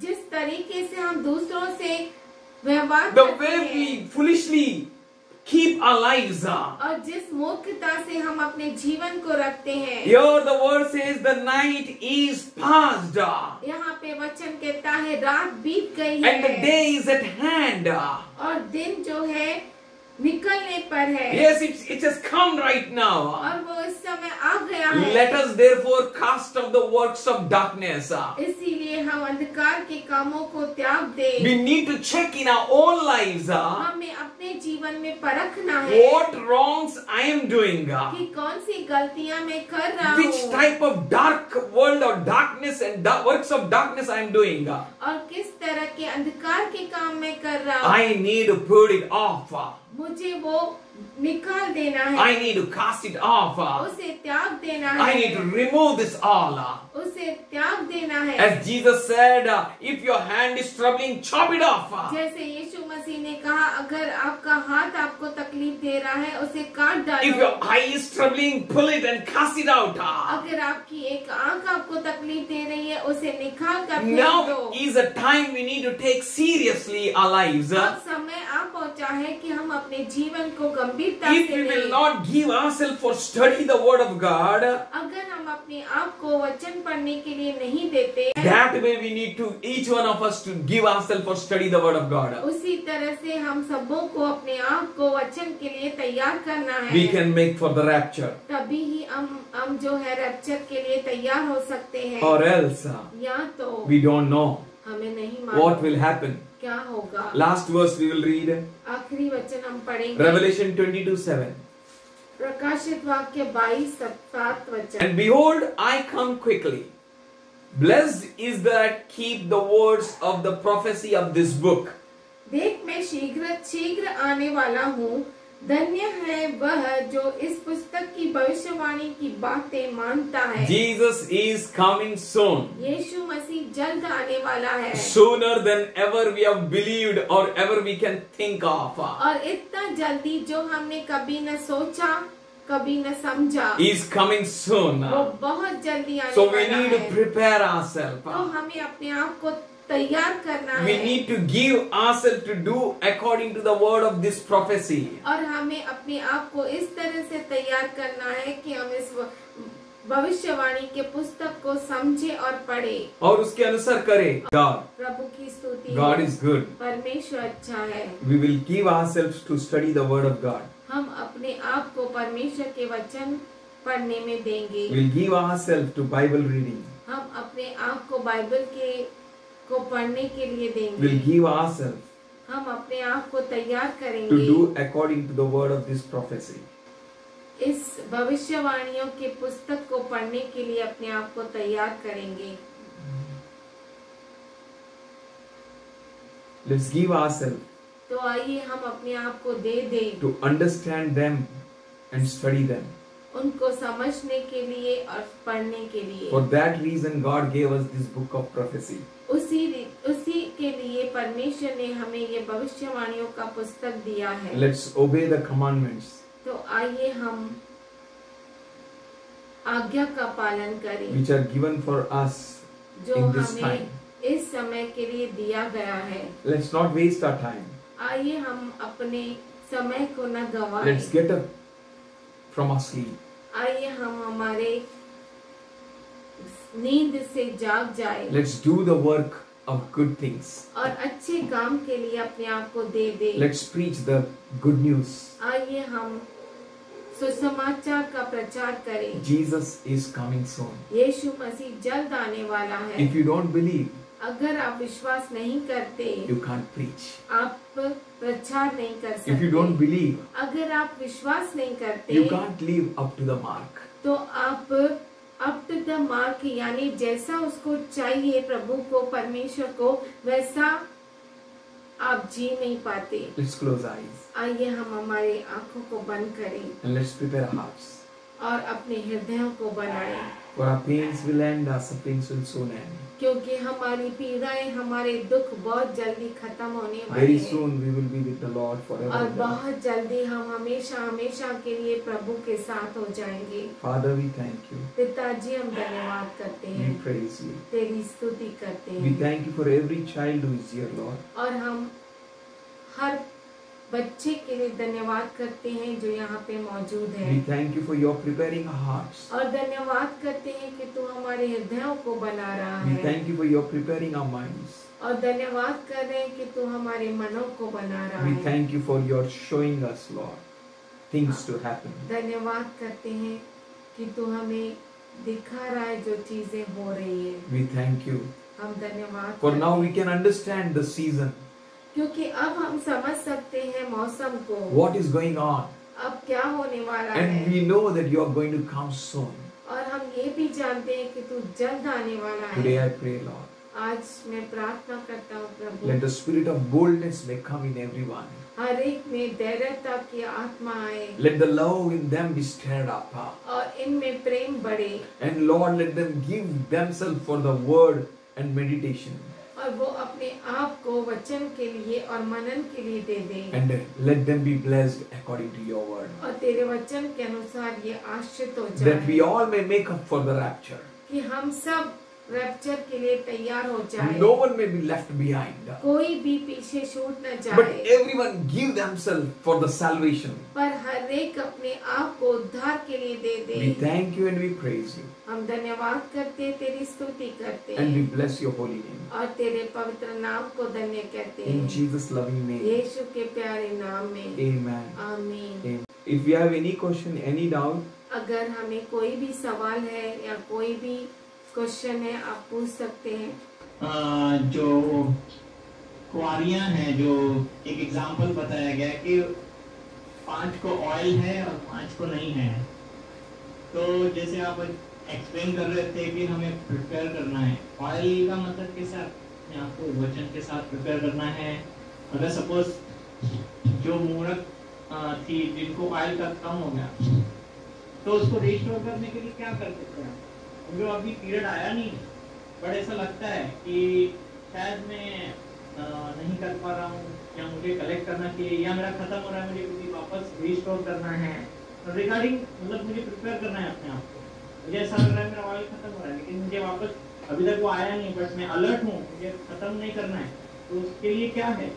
जिस तरीके से हम दूसरों से व्यवहार the करते way हैं we foolishly keep our lives. और जिस मूर्खता से हम अपने जीवन को रखते हैं। Here the word says the night is past यहाँ पे वचन कहता है रात बीत गई and the है day is at hand. और दिन जो है निकलने पर है। Yes, it has come right now. और वो इस समय आ गया है। Let us therefore cast off the works of darkness. इसीलिए हम अंधकार के कामों को त्याग दें। We need to check in our own lives हमें अपने जीवन में परखना है what wrongs I am doing, कि कौन सी गलतियां मैं कर रहा which हूँ type of dark world or darkness and works of darkness I am doing. और किस तरह के अंधकार के काम मैं कर रहा हूँ। I need to put it off. मुझे वो निकाल देना है, I need to cast it off. उसे त्याग देना I है, need to remove this all. उसे त्याग देना है। As Jesus said, if your hand is troubling, chop it off. जैसे यीशु मसीह ने कहा अगर आपका हाथ आपको तकलीफ दे रहा है उसे काट If डालो। your eye is troubling, pull it and cast it out. अगर आपकी एक आंख आपको तकलीफ दे रही है उसे निकाल कर फेंक Now दो। is a time we need to take seriously our lives. अब समय आ पहुंचा है कि हम अपने जीवन को गंभीरता If से we will लें। not give ourselves for study the word of God, अगर हम अपने आप को वचन पढ़ने के लिए नहीं देते that way we need to, each one of us, to give ourselves for study the word of God. उसी तरह से हम सबों को अपने आप को वचन के लिए तैयार करना है। We can make for the rapture. तभी ही हम जो है रैप्चर के लिए तैयार हो सकते हैं। Or else, या तो we don't know हमें नहीं what मालूम will happen. क्या होगा। Last verse we will read. आखिरी वचन हम पढ़ेंगे Revelation 22:7. प्रकाशित वाक्य 22:7 वचन। And behold, I come quickly. Blessed is that keep the words of the prophecy of this book. देख मैं शीघ्र आने वाला हूँ। धन्य है वह जो इस पुस्तक की भविष्यवाणी की बातें मानता है। Jesus is coming soon. यीशु मसीह जल्द आने वाला है Sooner than ever we have believed or ever we can think of. और इतना जल्दी जो हमने कभी न सोचा कभी न समझा He is coming soon. वो बहुत जल्दी आने So we वाला need to है। prepare तो ourselves. हमें अपने आप को तैयार करना We है need to give ourselves to do according to the word of this prophecy. और हमें अपने आप को इस तरह से तैयार करना है कि हम इस भविष्यवाणी के पुस्तक को समझे और पढ़े और उसके अनुसार करें. God, प्रभु की स्तुति God हो। is good. परमेश्वर अच्छा है। We will give ourselves to study the word of God. हम अपने आप को परमेश्वर के वचन पढ़ने में देंगे। We'll give ourselves to Bible reading. हम अपने आप को बाइबल को पढ़ने के लिए देंगे। We'll give ourselves हम अपने आप को तैयार to करेंगे do according to the word of this prophecy. इस भविष्यवाणियों के पुस्तक को पढ़ने के लिए अपने आप को तैयार करेंगे। Let's give ourselves तो आइए हम अपने आप को दे दें to understand them and study them. उनको समझने के लिए और पढ़ने के लिए। For that reason, God gave us this book of prophecy. उसी के लिए परमेश्वर ने हमें ये भविष्यवाणियों का पुस्तक दिया है। Let's obey the commandments तो आइए हम आज्ञा का पालन करें which are given for us जो in this हमें time. इस समय के लिए दिया गया है। Let's not waste our time. आइए हम अपने समय को न गवाएं। Let's get up from our sleep. आइए हम हमारे नींद से जाग जाए Let's do the work of good things. और अच्छे काम के लिए अपने आप को दे दे। Let's preach the good news. आइए हम सुसमाचार का प्रचार करें। Jesus is coming soon. यीशु मसीह जल्द आने वाला है। If you don't believe, अगर आप विश्वास नहीं करते you can't preach. आप प्रचार नहीं कर सकते। If you don't believe, अगर आप विश्वास नहीं करते you can't live up to the mark. तो आप अप टू द मार्क यानी जैसा उसको चाहिए प्रभु को परमेश्वर को वैसा आप जी नहीं पाते। Let's close our eyes आइए हम हमारी आंखों को बंद करें and let's prepare our hearts. और अपने हृदयों को बनाएं, For our pains will end, our sufferings will soon end. क्योंकि हमारी पीड़ाएं, हमारे दुख बहुत जल्दी खत्म होने वाले Very हैं soon we will be with the Lord forever. और and ever. बहुत जल्दी हम हमेशा हमेशा के लिए प्रभु के साथ हो जाएंगे। Father, we thank you. पिताजी हम धन्यवाद करते We हैं, praise you. तेरी स्तुति करते We हैं thank you for every child who is here, Lord. और हम हर बच्चे के लिए धन्यवाद करते हैं जो यहाँ पे मौजूद है We thank you for your preparing our hearts. और धन्यवाद करते हैं कि तू हमारे हृदयों को बना रहा We है thank you for your preparing our minds. और धन्यवाद कर रहे हैं कि तू हमारे मनों को बना रहा We है। thank you for your showing us, Lord, things to happen. धन्यवाद करते हैं कि तू हमें दिखा रहा है जो चीजें हो रही है। We thank you. हम धन्यवाद For करते now we हैं, can understand the season, क्योंकि अब हम समझ सकते हैं मौसम को, what is going on, अब क्या होने वाला and है we know that you are going to come soon. और हम ये भी जानते हैं कि तू जल्द आने वाला Today है। I pray, Lord, आज मैं प्रार्थना करता हूँ प्रभु, let the spirit of boldness may come in everyone. हर एक में धैर्यता की आत्मा आए Let the love in them be stirred up. और इनमें प्रेम बढ़े And Lord, let them give themselves for the word and meditation. और वो अपने आप को वचन के लिए और मनन के लिए दे दे And let them be blessed according to your word. और तेरे वचन के अनुसार ये आश्रित हो That we जाए all may make up for the rapture. कि हम सब रैप्चर के लिए तैयार हो जाए, No one may be left behind. कोई भी पीछे छूट न But जाए, everyone give themselves for the salvation. पर हर एक अपने आप को उद्धार के लिए दे दे। We thank you and we praise you. हम धन्यवाद करते हैं, तेरी स्तुति करते And we हैं bless your holy name. और तेरे पवित्र नाम को धन्य कहते In हैं, Jesus' loving name. यीशु के प्यारे नाम में, Amen. आमीन। Amen. If you have any question, any doubt, अगर हमें कोई भी सवाल है या कोई भी क्वेश्चन है आप पूछ सकते हैं। जो कुआरियां हैं, जो एक एग्जांपल बताया गया कि 5 को ऑयल है और 5 को नहीं है, तो जैसे आप एक्सप्लेन कर रहे थे कि हमें प्रिपेयर करना है, ऑयल का मतलब कैसे अपने आप को वचन के साथ प्रिपेयर करना है। अगर सपोज जो मूर्ख थी जिनको ऑयल का कम हो गया, तो उसको रिस्टोर करने के लिए क्या कर सकते हैं? जो अभी पीरियड आया नहीं, बट ऐसा लगता है कि शायद मैं नहीं कर पा रहा हूँ, या मुझे कलेक्ट करना चाहिए, या मेरा खत्म हो रहा है, मुझे कुछ वापस रिस्टोर करना है रिगार्डिंग, मतलब मुझे प्रिपेयर करना है अपने आप को। मुझे ऐसा लग रहा है मेरा ऑयल खत्म हो रहा है, लेकिन मुझे वापस अभी तक वो आया नहीं, बट मैं अलर्ट हूँ, मुझे खत्म नहीं करना है, तो उसके लिए क्या है?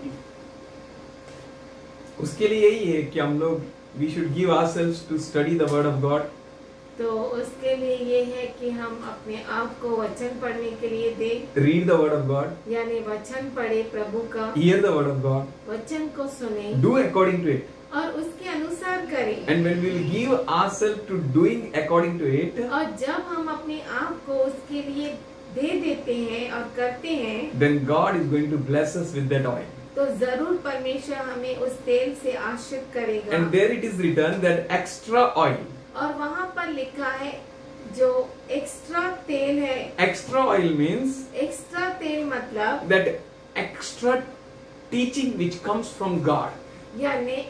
उसके लिए यही है कि हम लोग we should give ourselves to study the word of God. तो उसके लिए ये है कि हम अपने आप को वचन पढ़ने के लिए दें, Read the word of God. यानी वचन पढ़े प्रभु का, Hear the word of God. वचन को सुने Do according to it. और उसके अनुसार करें। And when we will give ourselves to doing according to it, और जब हम अपने आप को उसके लिए दे देते हैं और करते हैं, then God is going to bless us with that oil. तो जरूर परमेश्वर हमें उस तेल से आश्रित करेगा। And there it is written that extra oil. और वहाँ पर लिखा है जो एक्स्ट्रा तेल है। Extra oil means एक्स्ट्रा तेल मतलब that extra teaching which comes from God. यानी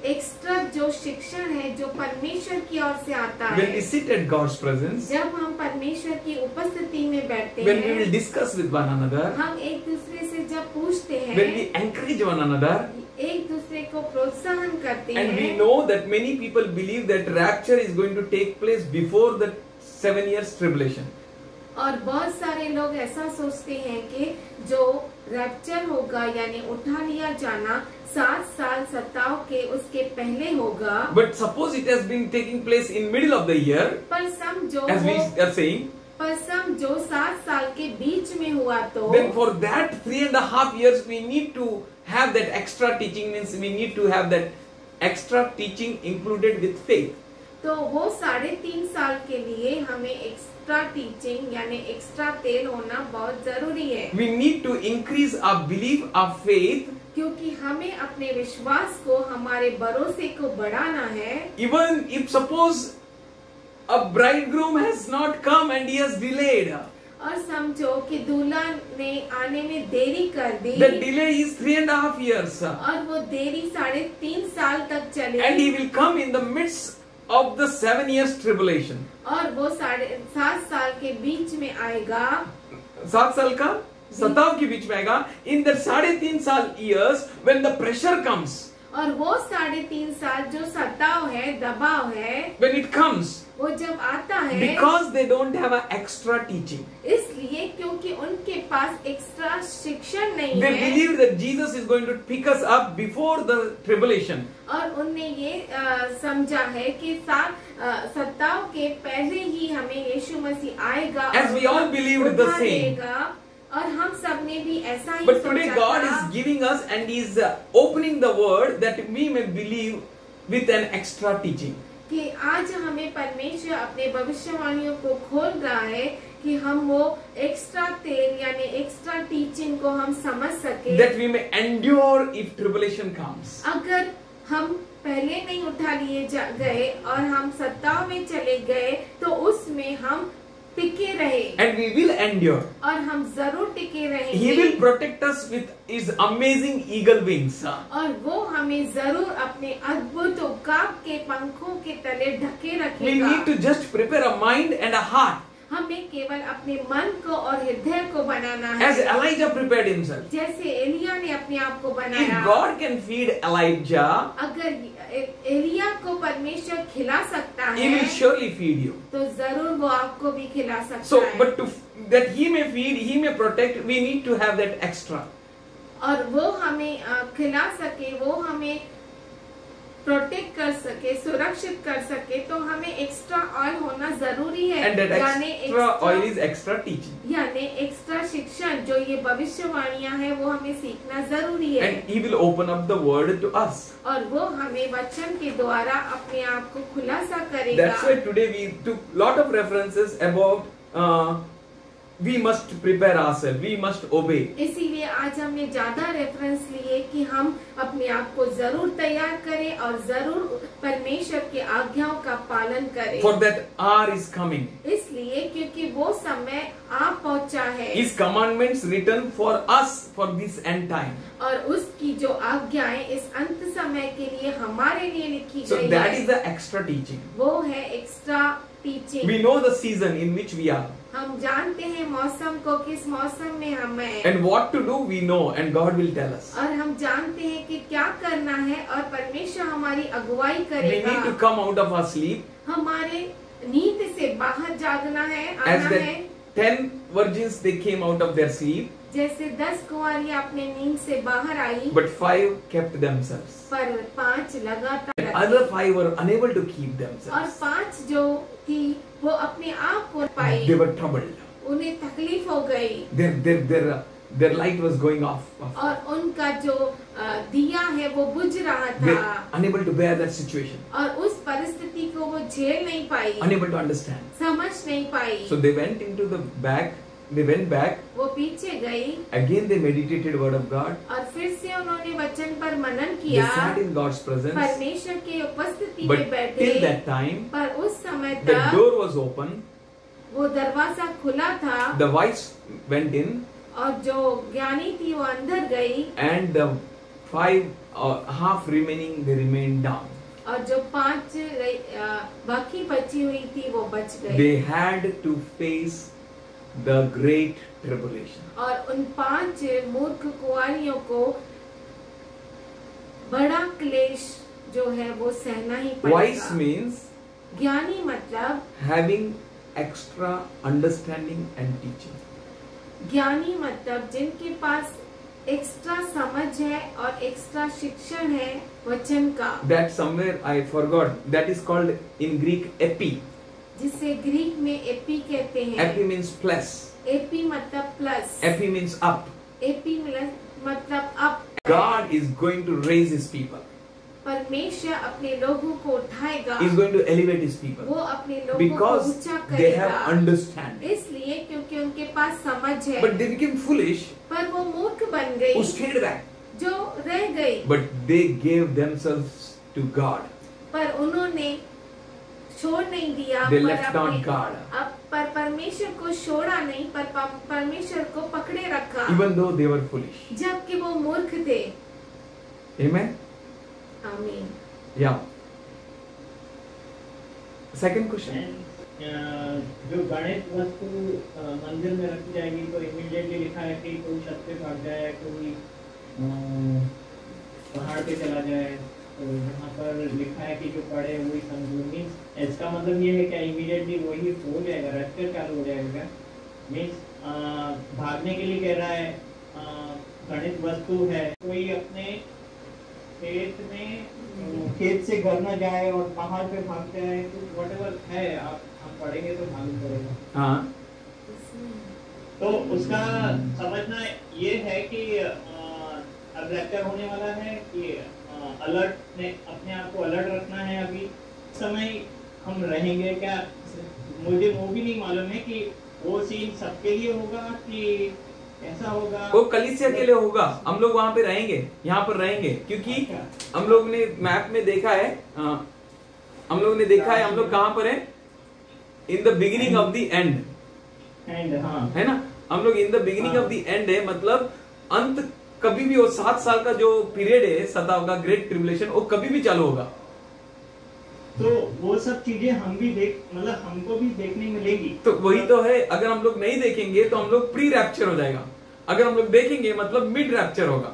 एक्स्ट्रा जो शिक्षण है जो परमेश्वर की ओर से आता When we है। sit at God's presence, जब हम परमेश्वर की उपस्थिति में बैठते when we will हैं, discuss with one another, हम एक दूसरे से जब पूछते when we हैं, encourage one another, एक दूसरे को प्रोत्साहन करते and we हैं, know that many people believe that rapture is going to take place before the 7 years tribulation. और बहुत सारे लोग ऐसा सोचते हैं कि जो रैप्चर होगा यानी उठा लिया जाना 7 साल सताव के उसके पहले होगा। But suppose it has been taking place in middle of the year, पर समझो as we are saying, पर समझो 7 साल के बीच में हुआ तो then for that 3.5 years we need to have that extra teaching, means we need to have that extra teaching included with faith. तो वो 3.5 साल के लिए हमें एक्स्ट्रा टीचिंग यानी एक्स्ट्रा तेल होना बहुत जरूरी है, We need to increase our belief, our faith, क्योंकि हमें अपने विश्वास को हमारे भरोसे को बढ़ाना है। even if suppose a bridegroom has not come and he has delayed. और समझो कि दूल्हा ने आने में देरी कर दी The delay is 3.5 years. और वो देरी 3.5 साल तक चली And he will come in the midst of the 7 years tribulation. और वो 7 साल के बीच में आएगा 7 साल का सताव के बीच में आएगा. In the 3.5 साल years when the pressure comes, और वो 3.5 साल जो सताव है, दबाव है, when it comes, वो जब आता है because they don't have an extra teaching, इसलिए क्योंकि उनके पास एक्स्ट्रा शिक्षण नहीं they है believe that Jesus is going to pick us up before the tribulation. और उनने ये समझा है कि सताव के पहले ही हमें यीशु मसीह आएगा As we all believed the उठा same. देगा, और हम सब ने भी ऐसा ही But today सोचा God था is giving us and is opening the word that we may believe with an extra teaching. कि आज हमें परमेश्वर अपने भविष्यवाणियों को खोल रहा है कि हम वो एक्स्ट्रा तेल यानी एक्स्ट्रा टीचिंग को हम समझ सके, That we may endure if tribulation comes. अगर हम पहले नहीं उठा लिए गए और हम सत्ताव में चले गए तो उसमें हम टिके रहे And we will endure. और हम जरूर टिके रहेंगे He will protect us with his amazing eagle wings. और वो हमें जरूर अपने अद्भुत उकाब के पंखों के तले ढके We रखेगा. need to just prepare a mind and a heart हमें केवल अपने मन को और हृदय को बनाना है, as Elijah prepared himself. जैसे एलिया ने अपने आप को If बनाया. God can feed Elijah, अगर एलिया को परमेश्वर खिला सकता he will है surely feed you. तो जरूर वो आपको भी खिला सकता So, है. but that he may feed, he may protect, we need to have that extra. और वो हमें खिला सके, वो हमें प्रोटेक्ट कर सके, सुरक्षित कर सके, तो हमें एक्स्ट्रा ऑयल होना जरूरी है. And that यानी extra oil is extra teaching. यानी एक्स्ट्रा शिक्षण जो ये भविष्यवाणियां हैं वो हमें सीखना जरूरी है. And he will open up the word to us. और वो हमें वचन के द्वारा अपने आप को खुलासा करेगा. That's why today we took lot of references about we must prepare ourselves, we must obey. इसीलिए आज हमने ज्यादा रेफरेंस लिए कि हम अपने आप को जरूर तैयार करें और जरूर परमेश्वर की आज्ञाओं का पालन करें. For that hour is coming. इसलिए क्योंकि वो समय आ पहुंचा है His commandments written for us for this end time. और उसकी जो आज्ञाएं इस अंत समय के लिए हमारे लिए लिखी So गई that है, is the extra teaching. वो है extra teaching. We know the season in which we are. हम जानते हैं मौसम को, किस मौसम में हम हैं, And what to do we know and God will tell us. और हम जानते हैं कि क्या करना है और परमेश्वर हमारी अगुवाई We करेगा. need to come out of our sleep हमारे नींद से बाहर जागना है, as आना the है. 10 virgins they came out of their sleep, जैसे 10 कुंवारियां अपने नींद से बाहर आई, but 5 kept themselves. पर 5 लगातार And रखी. other 5 were unable to keep और themselves. 5 जो थी वो अपने आप को पाई, They were troubled. उन्हें तकलीफ हो गई Their light was going off. और उनका जो दिया है वो बुझ रहा They था unable to bear that situation, और उस परिस्थिति को वो झेल नहीं पाई, unable to understand. समझ नहीं पाई. So they went into the back. They went back. वो पीछे गई Again they meditated word of God. और फिर से उन्होंने वचन पर मनन They किया, sat in God's presence. परमेश्वर की उपस्थिति But में बैठे. till that time, पर उस समय the तक door was open. वो दरवाजा खुला था The wise went in, और जो ज्ञानी थी वो अंदर गई and the 5 half remaining they remained down. और जो 5 बाकी बची हुई थी वो बच गई. They had to face the great tribulation. और उन 5 मूर्ख कुंवारियों को बड़ा क्लेश जो है वो सहना ही Wise पड़ेगा. means ज्ञानी मतलब having extra understanding and teaching. ज्ञानी मतलब जिनके पास एक्स्ट्रा समझ है और एक्स्ट्रा शिक्षण है वचन का, That somewhere I forgot. That is called in Greek epi. जिसे ग्रीक में एपी कहते हैं. Epi means plus. एपी मतलब plus, Epi means up. AP मतलब up. God is going to raise His people. परमेश्वर अपने लोगों को उठाएगा, He is going to elevate His people. वो अपने लोगों को Because ऊंचा they have करेगा. understanding. इसलिए क्योंकि उनके पास समझ है. But they became foolish, पर वो मूर्ख बन गई, who stayed back. जो रह गई. But they gave themselves to God. पर उन्होंने छोड़ नहीं दिया, They पर left not अपने God. अब पर पर परमेश्वर को छोड़ा नहीं, पर परमेश्वर को पकड़े रखा, even though they were foolish. जबकि वो मूर्ख थे। Amen. आमीन। Yeah. Second question. जो गणित वस्तु मंदिर में रखी जाएगी तो इमीडिएटली लिखा है कि कोई छत पे भाग जाए, कोई पहाड़ पे चला जाए, तो यहाँ पर लिखा है कि जो पढ़े वही समझो। मीन्स इसका मतलब ये है क्या इमीडिएटली वही हो जाएगा, रैप्चर चालू हो जाएगा क्या? मीन्स भागने के लिए कह रहा है, गणित वस्तु है, कोई अपने खेत से घर न जाए और पहाड़ पे भाग जाए, तो व्हाटएवर है आप हम पढ़ेंगे तो मालूम पड़ेगा। हाँ, तो उसका समझना ये है कि अब रैप्चर होने वाला है कि अलर्ट ने अपने आप को अलर्ट रखना है। अभी समय हम रहेंगे क्या? मुझे वो भी नहीं मालूम है कि वो सीन सबके लिए होगा कि ऐसा होगा। वो कलीसिया के लिए होगा। हम लोग वहां पे रहेंगे, यहाँ पर रहेंगे, क्योंकि हम लोग ने मैप में देखा है, हम लोग ने देखा है हम लोग कहाँ पर है, in the beginning of the end, हाँ है ना? हम लोग in the beginning of the end है, मतलब अंत कभी भी वो 7 साल का जो पीरियड है सताव का, ग्रेट ट्रिबुलेशन, वो कभी भी चालू होगा। तो वो सब चीजें हम भी मतलब हमको भी देखने मिलेगी। तो वही तो है, अगर हम लोग नहीं देखेंगे तो हम लोग प्री रैप्चर हो जाएगा, अगर हम लोग देखेंगे मतलब मिड रैप्चर होगा।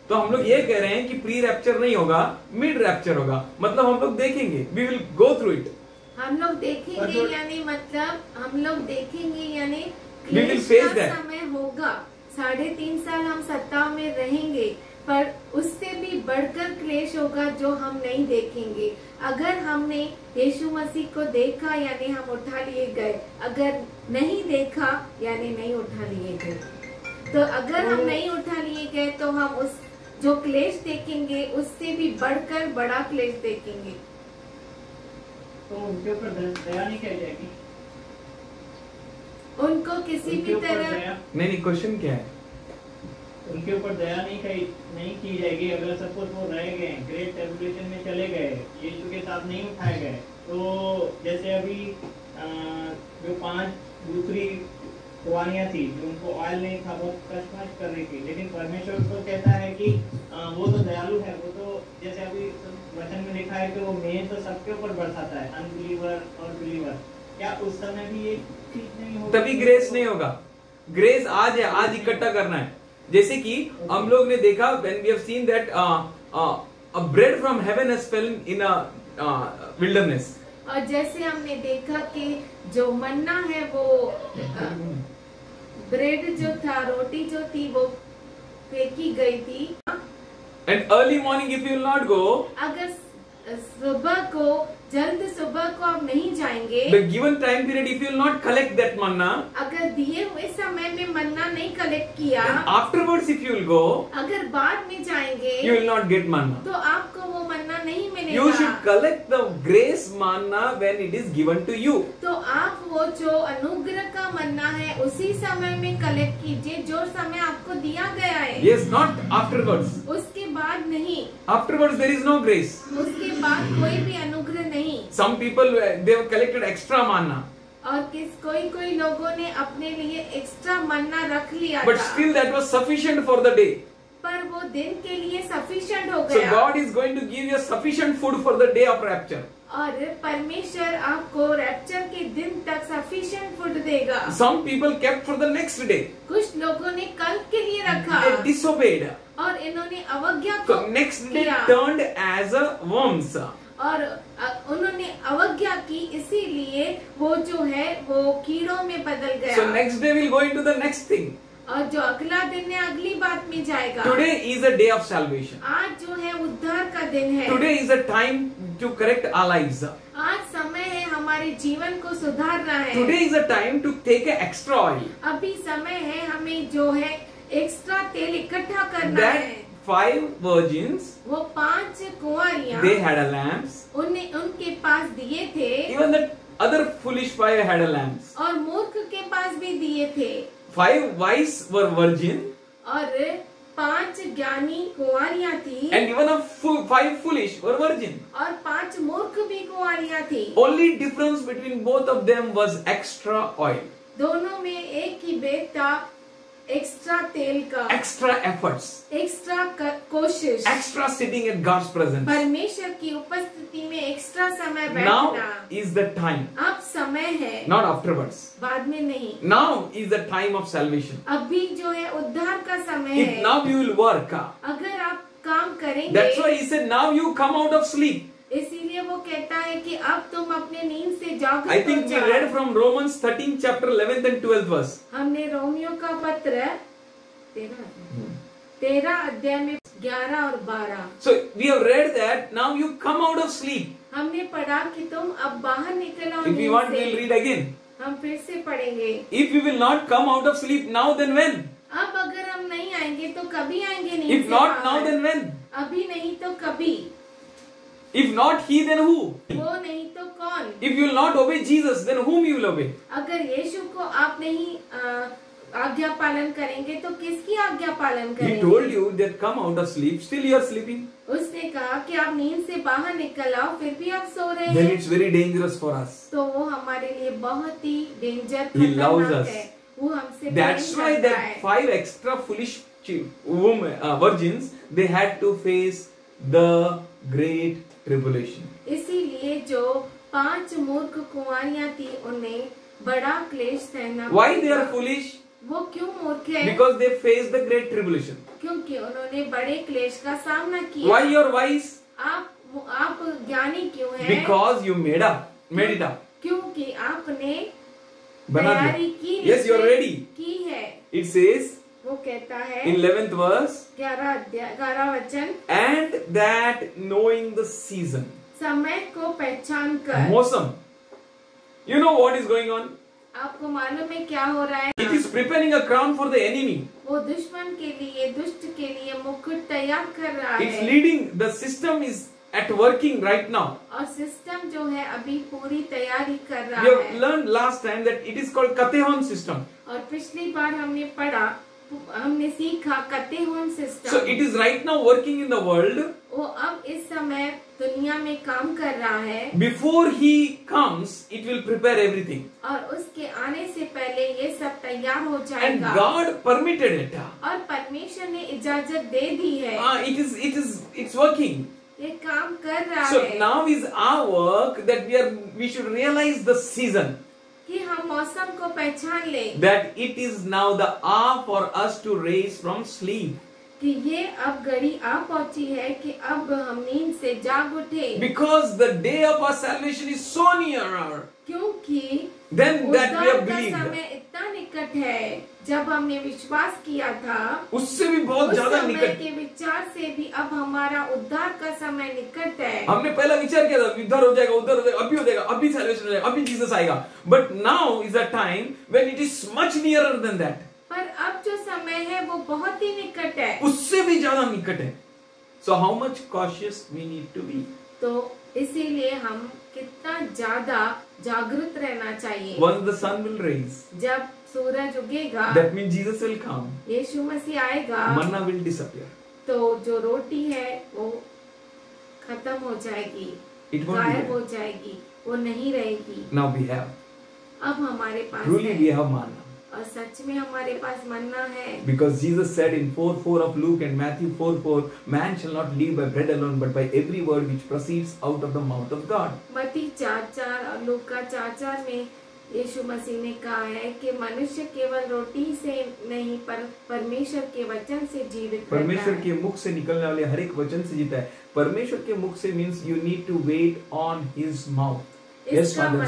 तो हम लोग ये कह रहे हैं कि प्री रैप्चर नहीं होगा, मिड रैप्चर होगा, मतलब हम लोग देखेंगे, we will go through it. हम लोग देखेंगे यानी मतलब हम लोग देखेंगे यानी We will face that. समय होगा, 3.5 साल हम सत्ता में रहेंगे, पर उससे भी बढ़कर क्लेश होगा जो हम नहीं देखेंगे। अगर हमने यीशु मसीह को देखा यानी हम उठा लिए गए, अगर नहीं देखा यानी नहीं उठा लिए गए। तो अगर हम नहीं उठा लिए गए तो हम उस जो क्लेश देखेंगे उससे भी बढ़कर बड़ा क्लेश देखेंगे। तो उनके ऊपर दया नहीं की जाएगी, उनको किसी भी तरह नहीं, क्वेश्चन क्या है? उनके ऊपर दया नहीं की जाएगी। अगर सपोज वो रह गए, ग्रेट ट्रिबुलेशन में चले गए, यीशु के साथ नहीं उठाए गए, तो जैसे अभी जो 5 दूसरी कुंवारियां थी जो उनको ऑयल नहीं था, बहुत कष्ट कर रही थी, लेकिन परमेश्वर तो कहता है कि वो तो दयालु है, वो तो जैसे अभी वचन में लिखा है कि वो मेघ तो सबके ऊपर बरसाता है, अनबिलीवर और बिलीवर। क्या उस समय भी ये चीज नहीं होगी? तभी ग्रेस नहीं होगा। ग्रेस आज है, आज इकट्ठा करना है। जैसे कि हम लोग ने देखा, when we have seen that a bread from heaven has fallen in a wilderness. और जैसे हमने देखा कि जो मन्ना है वो ब्रेड जो था, रोटी जो थी वो फेंकी गई थी। And early morning if you will not go, अगर सुबह को जल्द सुबह को आप नहीं जाएंगे, the given time period if you will not collect that manna, अगर दिए हुए समय में मन्ना नहीं कलेक्ट किया, afterwards if you will go, अगर बाद में जाएंगे you will not get manna. तो आपको वो मन्ना नहीं मिलेगा। You should collect the grace manna when it is given to you. तो आप वो जो अनुग्रह का मन्ना है उसी समय में कलेक्ट कीजिए जो समय आपको दिया गया है। Yes, not afterwards. उसके बाद नहीं, Afterwards there is no grace. उसके बाद कोई भी अनुग्रह नहीं। Some people they have collected extra manna, और कोई लोगों ने अपने लिए एक्स्ट्रा मन्ना रख लिया but था, still that was sufficient for the day. पर वो दिन के लिए सफिशिएंट हो So गया। God is going to give you sufficient food for the day of rapture. और परमेश्वर आपको रैप्चर के दिन तक सफिशिएंट फूड देगा। Some people kept for the next day. कुछ लोगों ने कल के लिए रखा They disobeyed. और इन्होंने अवज्ञा So को next day किया turned as a worms. और उन्होंने अवज्ञा की, इसीलिए वो जो है वो कीड़ों में बदल गया। So next day we'll go into the next thing. और जो अगला दिन है अगली बात में जाएगा। Today is a day of salvation. आज जो है उद्धार का दिन है। Today is a time to correct our lives. आज समय है हमारे जीवन को सुधारना है। Today is a time to take an extra oil. अभी समय है हमें जो है एक्स्ट्रा तेल इकट्ठा करना That है। 5 virgins, वो 5 कुंवारियां, they had a lamps. उनके पास दिए थे। Even the other foolish 5 had a lamps. और मूर्ख के पास भी दिए थे। 5 wise were virgin. और 5 ज्ञानी कुंवारियां थी and even 5 foolish were virgin. और 5 मूर्ख भी कुंवारियां थी। Only difference between both of them was extra oil, दोनों में एक ही भेद था, एक्स्ट्रा तेल का, extra efforts, एक्स्ट्रा कोशिश, extra sitting at God's presence. परमेश्वर की उपस्थिति में एक्स्ट्रा समय Now बैठना। is the time, अब समय है, not afterwards. बाद में नहीं। Now is the time of salvation. अभी जो है उद्धार का समय If है। now you will work, अगर आप काम करेंगे, that's why he said, now you come out of sleep. इसीलिए वो कहता है कि अब तुम अपने नींद से जागृत I हो think we जाओ। read from Romans 13 chapter 11th and 12th verse. हमने रोमियो का पत्र 13 अध्याय में 11 और 12 So we have read that now you come out of sleep. हमने पढ़ा कि तुम अब बाहर निकल आओ If you नींद want, से। we'll read again. हम फिर से पढ़ेंगे। If you will not come out of sleep now, then when? अब अगर हम नहीं आएंगे तो कभी आएंगे नींद If से not बाहर। now, then when? अभी नहीं तो कभी। If not he, then who? वो नहीं तो कौन? If you will not obey Jesus, then whom you will obey? अगर यीशु को आप नहीं आज्ञा पालन करेंगे तो किसकी आज्ञा पालन He करेंगे? told you that come out of sleep, still you are sleeping. उसने कहा कि आप नींद से बाहर निकल आओ, फिर भी आप सो रहे Then हैं। it's very dangerous for us. तो वो हमारे लिए बहुत ही डेंजर He loves खतरनाक us. है। वो हमसे That's प्रेम why करता that है। 5 extra foolish virgins, they had to face the great tribulation. इसीलिए जो 5 मूर्ख कुंवारियां थी उन्हें बड़ा क्लेश सहना Why they पड़ेगा। are foolish? वो क्यों मूर्ख है? Because they faced the great tribulation. क्योंकि उन्होंने बड़े क्लेश का सामना किया। Why you are wise? आप ज्ञानी क्यों हैं? Because you made it up. क्योंकि आपने बना दिया. तैयारी की, Yes, you are ready. की है। It says वो कहता है in 11th verse, 11 वचन, and that knowing the season. समय को पहचान कर। Mosam. You know what is going on? आपको मालूम है क्या हो रहा है? It is preparing a crown for the enemy. वो दुश्मन के लिए, दुष्ट के लिए मुकुट तैयार कर रहा It's है। leading, the system is at working right now. और सिस्टम जो है अभी पूरी तैयारी कर रहा We have है। learned last time that it is called Katehon system. और पिछली बार हमने सीखा कतेहोन So system. it is right now working in the world. वो अब इस समय दुनिया में काम कर रहा है। Before he comes, it will prepare everything. और उसके आने से पहले ये सब तैयार हो And जाएगा। God permitted it. और परमेश्वर ने इजाजत दे दी है। It's working. ये काम कर रहा So है now is our work that we should realize the season. कि हम मौसम को पहचान ले That it is now the hour for us to raise from sleep. कि ये अब घड़ी आ पहुंची है कि अब हम नींद से जाग उठे। Because the day of our salvation is so nearer. क्योंकि Then that we have उद्धार का believed. समय इतना निकट है, जब हमने विश्वास किया था उससे भी बहुत उस ज्यादा समय निकट. के विचार से भी अब हमारा उद्धार का समय निकट है। हमने पहला विचार किया था उधर हो जाएगा, उधर हो जाएगा, अभी हो जाएगा, अभी salvation हो जाएगा, अभी जीसस आएगा. But now is a time when it is much nearer than that. पर अब जो समय है वो बहुत ही निकट है। उससे भी ज्यादा निकट है. So how much cautious we need to be. तो इसीलिए हम कितना ज्यादा जागरूक रहना चाहिए। Once the sun will rise, जब सूरज उगेगा, that means Jesus will come. यीशु मसीह आएगा, Manna will disappear. तो जो रोटी है वो खत्म हो जाएगी, It won't be गायब there. हो जाएगी, वो नहीं रहेगी। Now we have. अब हमारे पास Truly है, we have manna. और सच में हमारे पास मन्ना है। Because Jesus said in 4:4 of Luke and Matthew 4:4, man shall not live by bread alone, but by every word which proceeds out of the mouth of God. मत्ती 4:4 और लूका 4:4 में यीशु मसीह ने कहा है कि मनुष्य केवल रोटी से नहीं पर परमेश्वर के वचन से जीवित रहता परमेश्वर है। के मुख से निकलने वाले हर एक वचन से जीता है. परमेश्वर के मुख से means you need to wait on his mouth. Yes, इसका Father,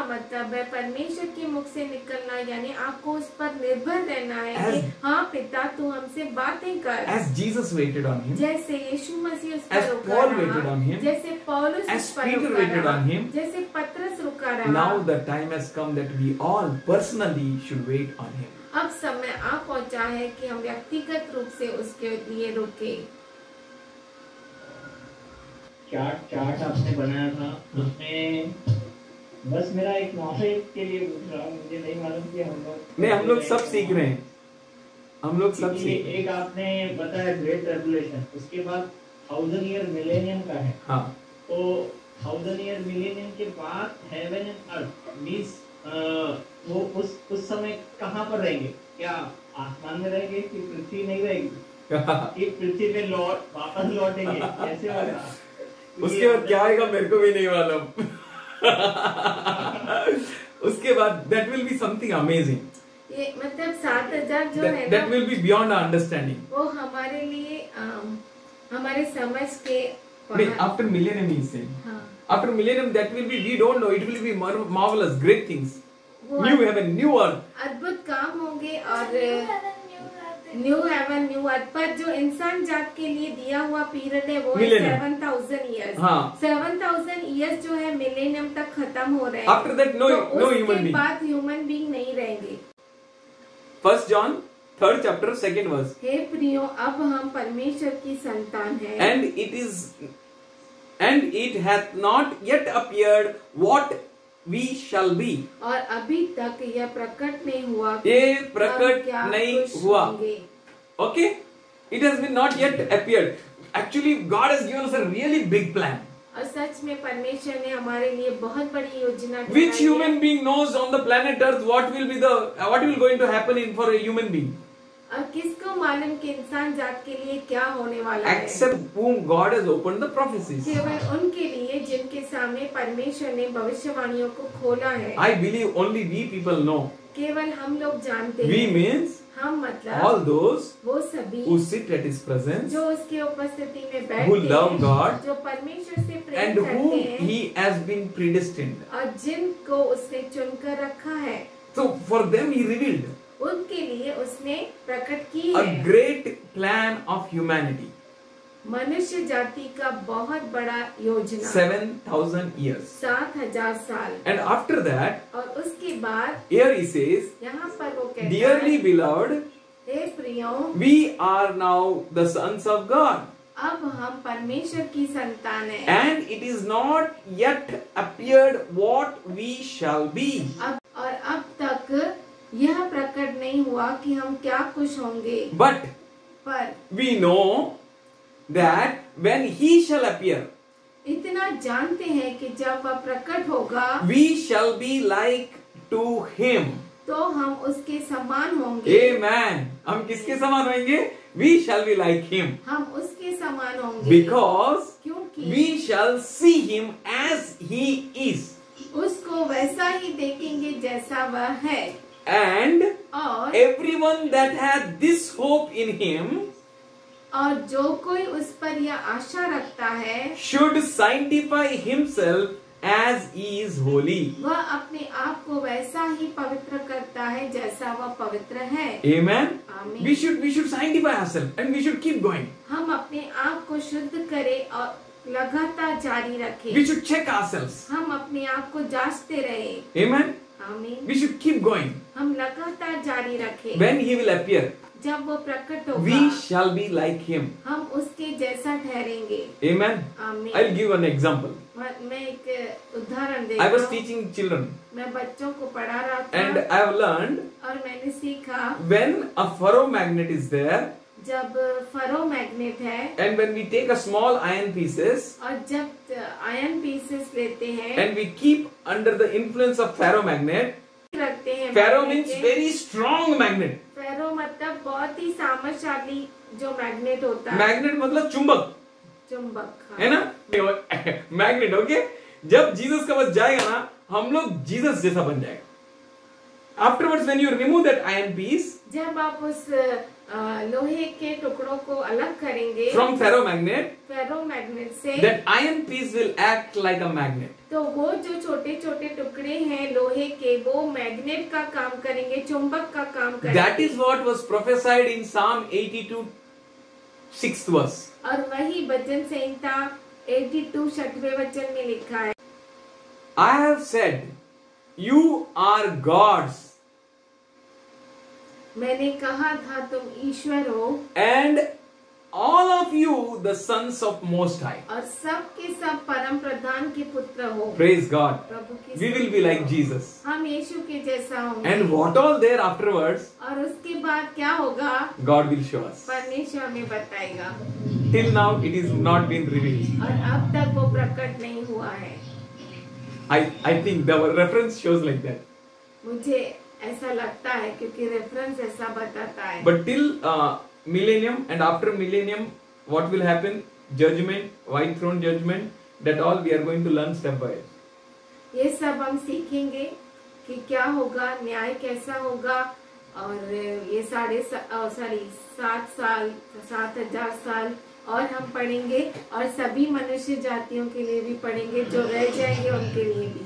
मतलब है परमेश्वर के मुख से निकलना यानी आपको उस पर निर्भर रहना है कि हाँ पिता तू हमसे बातें कर। As Jesus waited on him, जैसे यीशु मसीह उस As पर रुका Paul waited on रहा, him, जैसे पौलुस as उस पर Peter रुका waited रहा, on him, जैसे पतरस रुका रहा, now the time has come that we all personally should wait on him. अब समय आ पहुंचा है कि हम व्यक्तिगत रूप से उसके लिए रुके। चार्ट आपने बनाया था उसमें बस मेरा एक नौसे के लिए पूछ रहा हूँ, मुझे नहीं मालूम कि हम लोग नहीं, हम लोग सब सीख रहे हैं. हम लोग सब ये सीख एक आपने बताया ग्रेट रेवलेशन, उसके बाद 1000 ईयर मिलेनियम का है। हाँ तो 1000 ईयर मिलेनियम के बाद हेवन एंड अर्थ मींस वो उस समय कहाँ पर रहेंगे? क्या आसमान में रहेंगे कि पृथ्वी नहीं रहेगी? कि पृथ्वी पे वापस लौटेंगे? कैसे होगा? उसके बाद क्या आएगा मेरे को भी नहीं मालूम। उसके बाद that will be something amazing, ये मतलब 7000 जो है दैट ना, will be beyond our understanding. वो हमारे लिए हमारे समझ के नहीं, आफ्टर मिलेनियम ही सेइंग, हाँ, after millennium that will be, we don't know, it will be marvelous, great things, वो new heaven, new earth. अद्भुत काम होंगे और न्यू हेवन न्यू अर्थ। पर जो इंसान जात के लिए दिया हुआ पीरियड है वो है Millennium. 7000 ईयर्स। हाँ। 7000 ईयर्स जो है मिलेनियम तक खत्म हो रहे हैं। After that, no human उसके being. बाद ह्यूमन बीइंग नहीं रहेंगे। 1 John 3rd chapter 2nd verse. हे प्रियो, अब हम परमेश्वर की संतान हैं। And it hath not yet appeared what we shall be. और अभी तक यह प्रकट नहीं हुआ कि ये हम प्रकट क्या नहीं कुछ हुआ। होंगे। Okay? It has been not yet appeared. Actually, God has given us a really big plan. और सच में परमेश्वर ने हमारे लिए बहुत बड़ी योजना Which बनाई है। human being knows on the planet Earth what will going to happen for a human being? और किसको मालूम कि इंसान जात के लिए क्या होने वाला है? Except whom God has opened the prophecies. केवल उनके लिए जिनके सामने परमेश्वर ने भविष्यवाणियों को खोला है। I believe only we people know. केवल हम लोग जानते We हैं। means हम मतलब all those वो सभी who sit at His presence जो उसके उपस्थिति में who बैठते love हैं, God जो परमेश्वर से प्रेम and करते whom हैं He has been predestined. और जिनको उसने चुनकर रखा है, So for them He revealed उनके लिए उसने प्रकट की a है great plan of humanity. मनुष्य जाति का बहुत बड़ा योजना। 7,000 years. 7000 साल। And after that, और उसके बाद here He says, यहाँ पर वो कहता dearly है, beloved, हे प्रियो, we are now the sons of God. अब हम परमेश्वर की संतान हैं। And it is not yet appeared what we shall be. अब तक यह प्रकट नहीं हुआ कि हम क्या कुछ होंगे। But पर we know that when He shall appear, इतना जानते हैं कि जब वह प्रकट होगा we shall be like to Him. तो हम उसके समान होंगे। Amen. हम किसके समान होंगे? We shall be like Him. हम उसके समान होंगे Because क्योंकि we shall see Him as He is. उसको वैसा ही देखेंगे जैसा वह है। And और everyone that had this hope in Him जो कोई उस पर यह आशा रखता है should sanctify himself as he is holy. वह अपने आप को वैसा ही पवित्र करता है जैसा वह पवित्र है। Amen. आमीन। We should sanctify ourselves and we should keep going. हम अपने आप को शुद्ध करें और लगातार जारी रखें। We should check ourselves. हम अपने आप को जांचते रहे। Amen. आमीन। We should keep going. हम लगातार जारी रखें। When He will appear, जब वो प्रकट होगा we shall be like Him. हम उसके जैसा ठहरेंगे। Amen. आमीन। I'll give an example. मैं एक उदाहरण I was देता हूँ। teaching children मैं बच्चों को पढ़ा रहा था and I have learned और मैंने सीखा when a ferromagnet is there जब फेरोमैग्नेट है and when we take a small iron pieces और जब आयन पीसेस लेते हैं and we keep under the influence of ferromagnet. रखते हैं Ferro मैग्नेट means के। very strong magnet. फेरो मतलब बहुत ही सामर्थ्यशाली जो मैग्नेट होता है। Magnet मतलब चुंबक, चुंबक हाँ। है ना? Magnet, okay. जब जीसस का बस जाएगा ना, हम लोग जीसस जैसा बन जाएगा। Afterwards, when you remove that iron piece जब आप उस लोहे के टुकड़ों को अलग करेंगे from ferromagnet, फेरोमैग्नेट से, that iron piece will act like a magnet. तो वो जो छोटे छोटे टुकड़े हैं लोहे के वो मैग्नेट का काम करेंगे, चुंबक का काम करेंगे। That is what was prophesied in Psalm 82, 6th verse. और वही भजन संहिता 82 6वें वचन में लिखा है, I have said, you are gods, मैंने कहा था तुम ईश्वर हो and all of you the sons of Most High. और सब के सब परम प्रधान के पुत्र हो। Praise God. प्रभु की we will be like Jesus. हम यीशु के जैसा होंगे। And what all there afterwards, और उसके बाद क्या होगा God will show us. परमेश्वर हमें बताएगा। Till now it is not been revealed. और अब तक वो प्रकट नहीं हुआ है। I think the reference shows like that. मुझे ऐसा लगता है क्योंकि रेफरेंस ऐसा बताता है। But till millennium and after millennium, what will happen? Judgment, white throne judgment, that all we are going to learn step by step. ये सब हम सीखेंगे कि क्या होगा, न्याय कैसा होगा, और ये 7 साल 7,000 साल और हम पढ़ेंगे, और सभी मनुष्य जातियों के लिए भी पढ़ेंगे, जो रह जाएंगे उनके लिए भी।